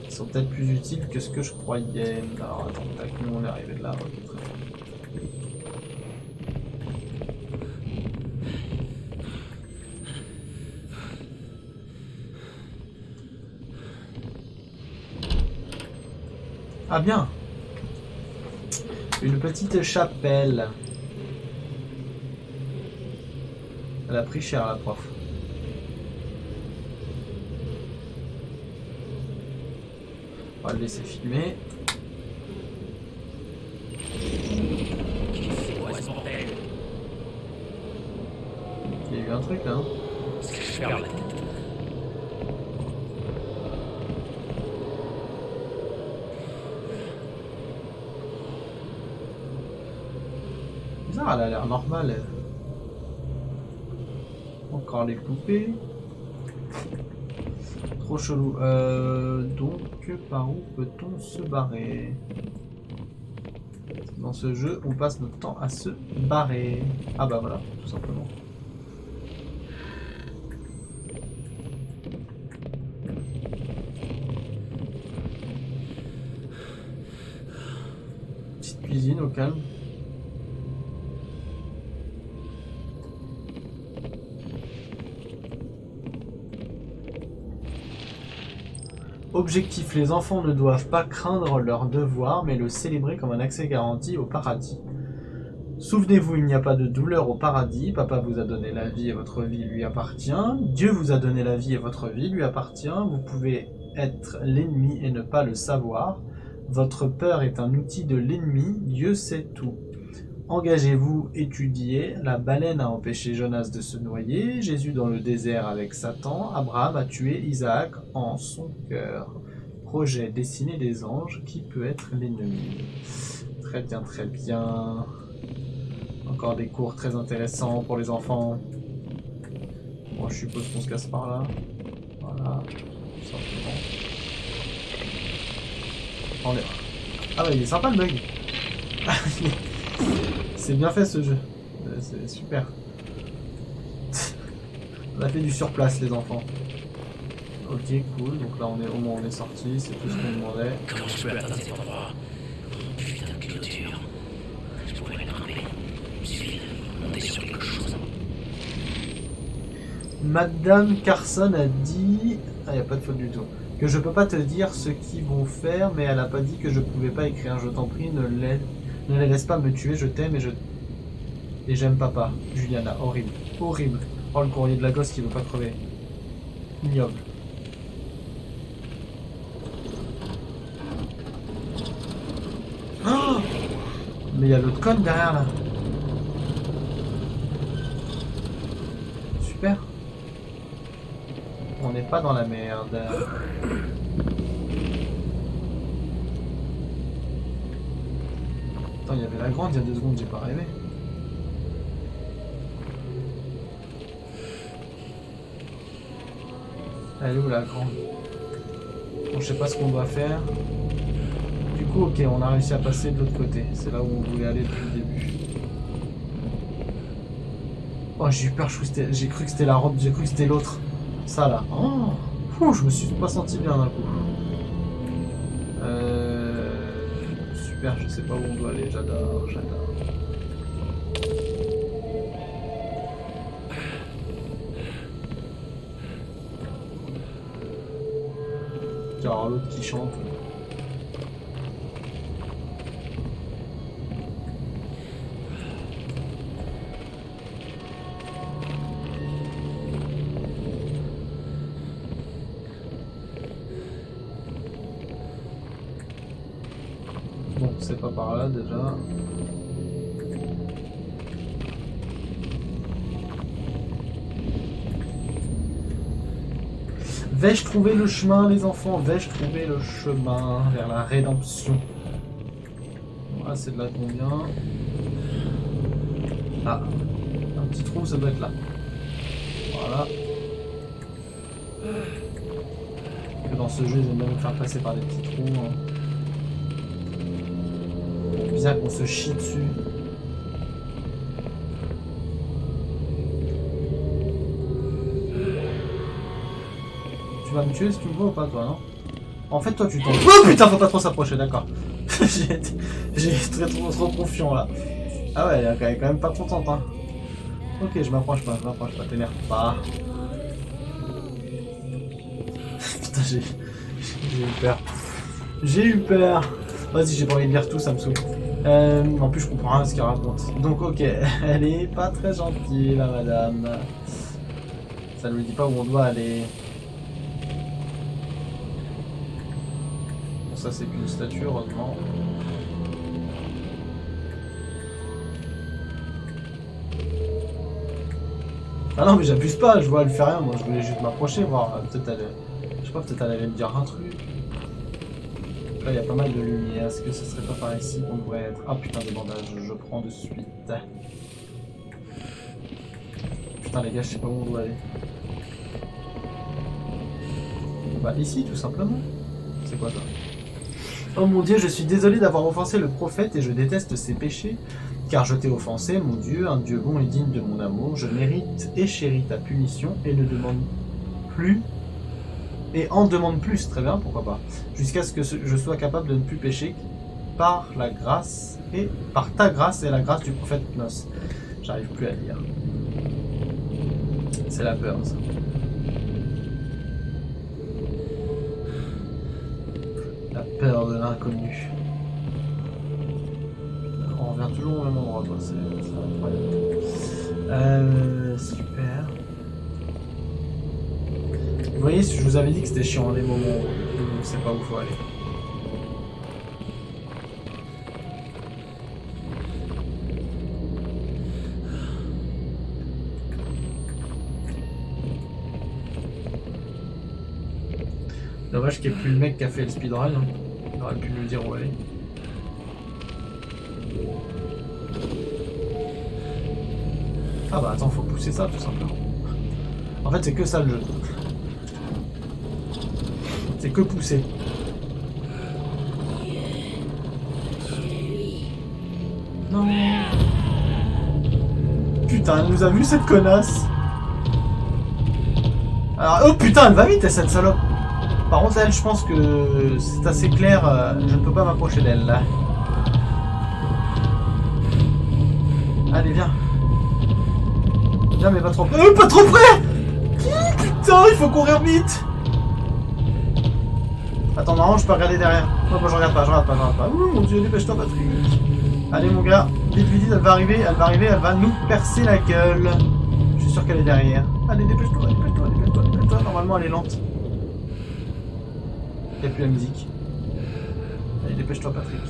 Speaker 1: Ils sont peut-être plus utiles que ce que je croyais. Alors attends, tac, nous on est arrivé de là. Ok, très bien. Ah bien! Une petite chapelle. Elle a pris cher la prof. On va le laisser filmer.
Speaker 3: C'est quoi ce bordel?
Speaker 1: Il y a eu un truc là, hein?
Speaker 3: Est-ce que je perds la tête?
Speaker 1: Bizarre, elle a l'air normale. Elle. Encore les poupées. Trop chelou. Donc, par où peut-on se barrer? Dans ce jeu, on passe notre temps à se barrer. Ah bah voilà, tout simplement. Petite cuisine au calme. Objectif, les enfants ne doivent pas craindre leur devoir, mais le célébrer comme un accès garanti au paradis. Souvenez-vous, il n'y a pas de douleur au paradis. Papa vous a donné la vie et votre vie lui appartient. Dieu vous a donné la vie et votre vie lui appartient. Vous pouvez être l'ennemi et ne pas le savoir. Votre peur est un outil de l'ennemi. Dieu sait tout. Engagez-vous, étudiez. La baleine a empêché Jonas de se noyer. Jésus dans le désert avec Satan. Abraham a tué Isaac en son cœur. Projet dessiner des anges. Qui peut être l'ennemi? Très bien, très bien. Encore des cours très intéressants pour les enfants. Bon, je suppose qu'on se casse par là. Voilà, tout simplement. Attendez. Ah bah il est sympa le bug. C'est bien fait ce jeu. C'est super. On a fait du surplace les enfants. Ok, cool. Donc là on est au moins on est sorti. C'est tout ce qu'on demandait.
Speaker 3: Comment je peux atteindre cet endroit? Putain de clôture. Je pourrais la grimper. Il suffit de monter sur quelque chose.
Speaker 1: Madame Carson a dit... Ah, il n'y a pas de faute du tout. Que je peux pas te dire ce qu'ils vont faire, mais elle a pas dit que je pouvais pas écrire. Je t'en prie, ne les laisse pas me tuer, je t'aime et j'aime papa. Juliana, horrible. Horrible. Oh, le courrier de la gosse qui veut pas crever. Ignoble. Oh, mais il y a l'autre conne derrière là. Super. On n'est pas dans la merde. Attends, il y avait la grande il y a 2 secondes, j'ai pas rêvé. Elle est où la grande? Bon, je sais pas ce qu'on doit faire. Du coup, ok, on a réussi à passer de l'autre côté. C'est là où on voulait aller depuis le début. Oh, j'ai eu peur, j'ai cru que c'était la robe, j'ai cru que c'était l'autre. Ça là. Oh, Ouh, je me suis pas senti bien d'un coup. Super, je sais pas où on doit aller, j'adore. Genre l'autre qui chante. Bon, c'est pas par là déjà. Vais-je trouver le chemin, les enfants? Vais-je trouver le chemin vers la rédemption? Voilà, c'est de là qu'on vient. Ah, un petit trou, ça doit être là. Voilà. Que dans ce jeu, ils aiment bien nous faire passer par des petits trous. Hein. Bizarre qu'on se chie dessus. Tu vas me tuer si tu me vois ou pas, toi, non? En fait, toi, tu tombes. Oh putain, faut pas trop s'approcher, d'accord. J'ai trop confiant là. Ah ouais, elle est quand même pas contente, hein. Ok, je m'approche pas, t'énerve pas. Putain, j'ai eu peur. J'ai eu peur. Vas-y, j'ai pas envie de lire tout, ça me saoule. En plus, je comprends rien à ce qu'elle raconte. Donc, ok, elle est pas très gentille, la madame. Ça ne lui dit pas où on doit aller. Bon, ça, c'est qu'une statue, heureusement. Ah non, mais j'abuse pas, je vois, elle fait rien. Moi, je voulais juste m'approcher, voir. Peut-être elle. Je sais pas, peut-être elle allait me dire un truc. Là, il y a pas mal de lumière. Est-ce que ce serait pas par ici qu'on devrait être? Ah putain, des bandages, je prends de suite. Putain, les gars, je sais pas où on doit aller. Bah, ici, tout simplement. C'est quoi ça? Oh mon Dieu, je suis désolé d'avoir offensé le prophète et je déteste ses péchés. Car je t'ai offensé, mon Dieu, un Dieu bon et digne de mon amour. Je mérite et chéris ta punition et ne demande plus. Et en demande plus, très bien, pourquoi pas. Jusqu'à ce que je sois capable de ne plus pécher par la grâce et par ta grâce et la grâce du prophète Nos. J'arrive plus à lire. C'est la peur, ça. La peur de l'inconnu. On revient toujours au même endroit, toi, c'est incroyable. Super. Vous voyez, je vous avais dit que c'était chiant, les moments où on ne sait pas où il faut aller. Dommage qu'il n'y ait plus le mec qui a fait le speedrun. Hein. Il aurait pu nous dire où aller. Ah bah attends, faut pousser ça tout simplement. En fait, c'est que ça le jeu. C'est que pousser. Non. Putain, elle nous a vu cette connasse. Alors, oh putain, elle va vite cette salope. Par contre, elle, je pense que c'est assez clair. Je ne peux pas m'approcher d'elle là. Allez, viens. Viens, mais pas trop près. Pas trop près. Putain, il faut courir vite. Attends, non, je peux regarder derrière. Non, moi je regarde pas. Ouh, mon Dieu, dépêche-toi, Patrick. Allez, mon gars, vite, elle va arriver, elle va nous percer la gueule. Je suis sûr qu'elle est derrière. Allez, dépêche-toi. Normalement, elle est lente. Il n'y a plus la musique. Allez, dépêche-toi, Patrick.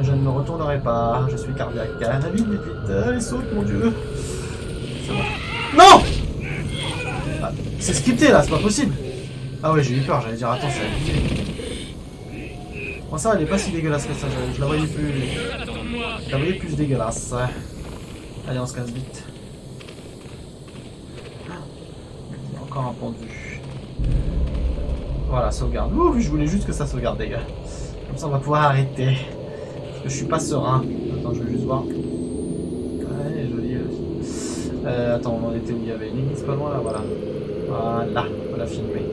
Speaker 1: Je ne me retournerai pas, je suis cardiaque. Allez, vite. Allez, saute, mon Dieu. C'est bon. Non! Ah, c'est scripté là, c'est pas possible. Ah ouais, j'ai eu peur, j'allais dire attends, c'est abusé. Bon, ça, elle est pas si dégueulasse que ça, je la voyais plus. Je la voyais plus dégueulasse. Allez, on se casse vite. Encore un pendu. Voilà, sauvegarde. Ouh, je voulais juste que ça sauvegarde, les gars. Comme ça, on va pouvoir arrêter. Parce que je suis pas serein. Attends, je vais juste voir. Ouais, joli. Attends, on en était où il y avait une église pas loin là, voilà. Voilà, on va la filmer.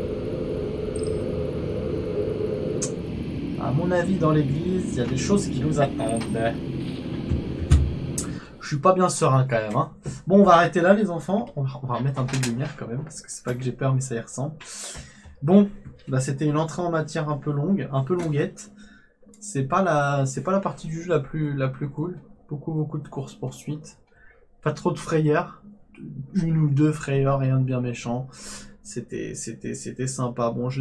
Speaker 1: À mon avis, dans l'église, il y a des choses qui nous attendent. Je suis pas bien serein quand même. Hein. Bon, on va arrêter là, les enfants. On va remettre un peu de lumière quand même, parce que c'est pas que j'ai peur, mais ça y ressemble. Bon, bah, c'était une entrée en matière un peu longue, un peu longuette. C'est pas la partie du jeu la plus cool. Beaucoup de courses poursuites. Pas trop de frayeurs. Une ou deux frayeurs, rien de bien méchant. C'était sympa. Bon, je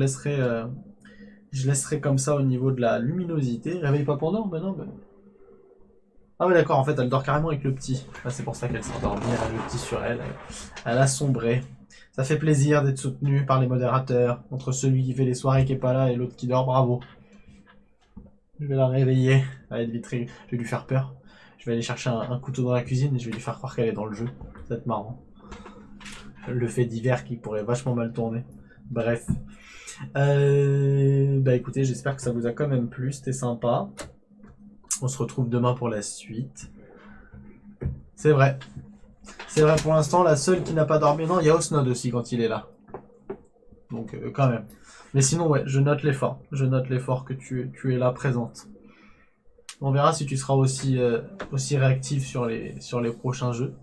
Speaker 1: laisserai comme ça au niveau de la luminosité. Réveille pas pour dormir, non, Ah ouais d'accord, en fait elle dort carrément avec le petit. Ah, c'est pour ça qu'elle s'endort bien, le petit sur elle. Elle a sombré. Ça fait plaisir d'être soutenu par les modérateurs. Entre celui qui fait les soirées qui est pas là et l'autre qui dort, bravo. Je vais la réveiller. Elle va être vite réveillée. Je vais lui faire peur. Je vais aller chercher un couteau dans la cuisine et je vais lui faire croire qu'elle est dans le jeu. Ça va être marrant. Le fait divers qui pourrait vachement mal tourner. Bref. Bah écoutez, j'espère que ça vous a quand même plu. C'était sympa. On se retrouve demain pour la suite. C'est vrai. C'est vrai pour l'instant, la seule qui n'a pas dormi. Non, il y a Osnod aussi quand il est là. Donc quand même. Mais sinon, ouais, je note l'effort. Je note l'effort que tu es là présente. On verra si tu seras aussi réactif sur les prochains jeux.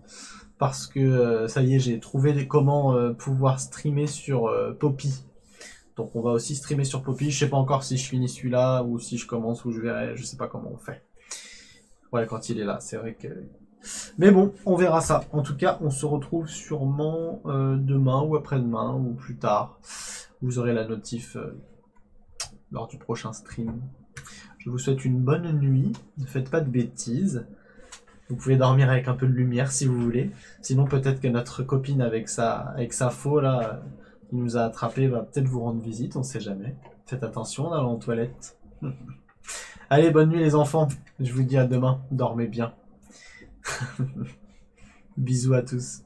Speaker 1: Parce que ça y est, j'ai trouvé comment pouvoir streamer sur Poppy. Donc on va aussi streamer sur Poppy. Je sais pas encore si je finis celui-là ou si je commence ou je verrai. Je sais pas comment on fait. Ouais, quand il est là, c'est vrai que... Mais bon, on verra ça. En tout cas, on se retrouve sûrement demain ou après-demain ou plus tard. Vous aurez la notif lors du prochain stream. Je vous souhaite une bonne nuit. Ne faites pas de bêtises. Vous pouvez dormir avec un peu de lumière si vous voulez. Sinon, peut-être que notre copine avec sa faux là, qui nous a attrapés, va peut-être vous rendre visite. On sait jamais. Faites attention en allant aux toilettes. Allez, bonne nuit les enfants. Je vous dis à demain. Dormez bien. Bisous à tous.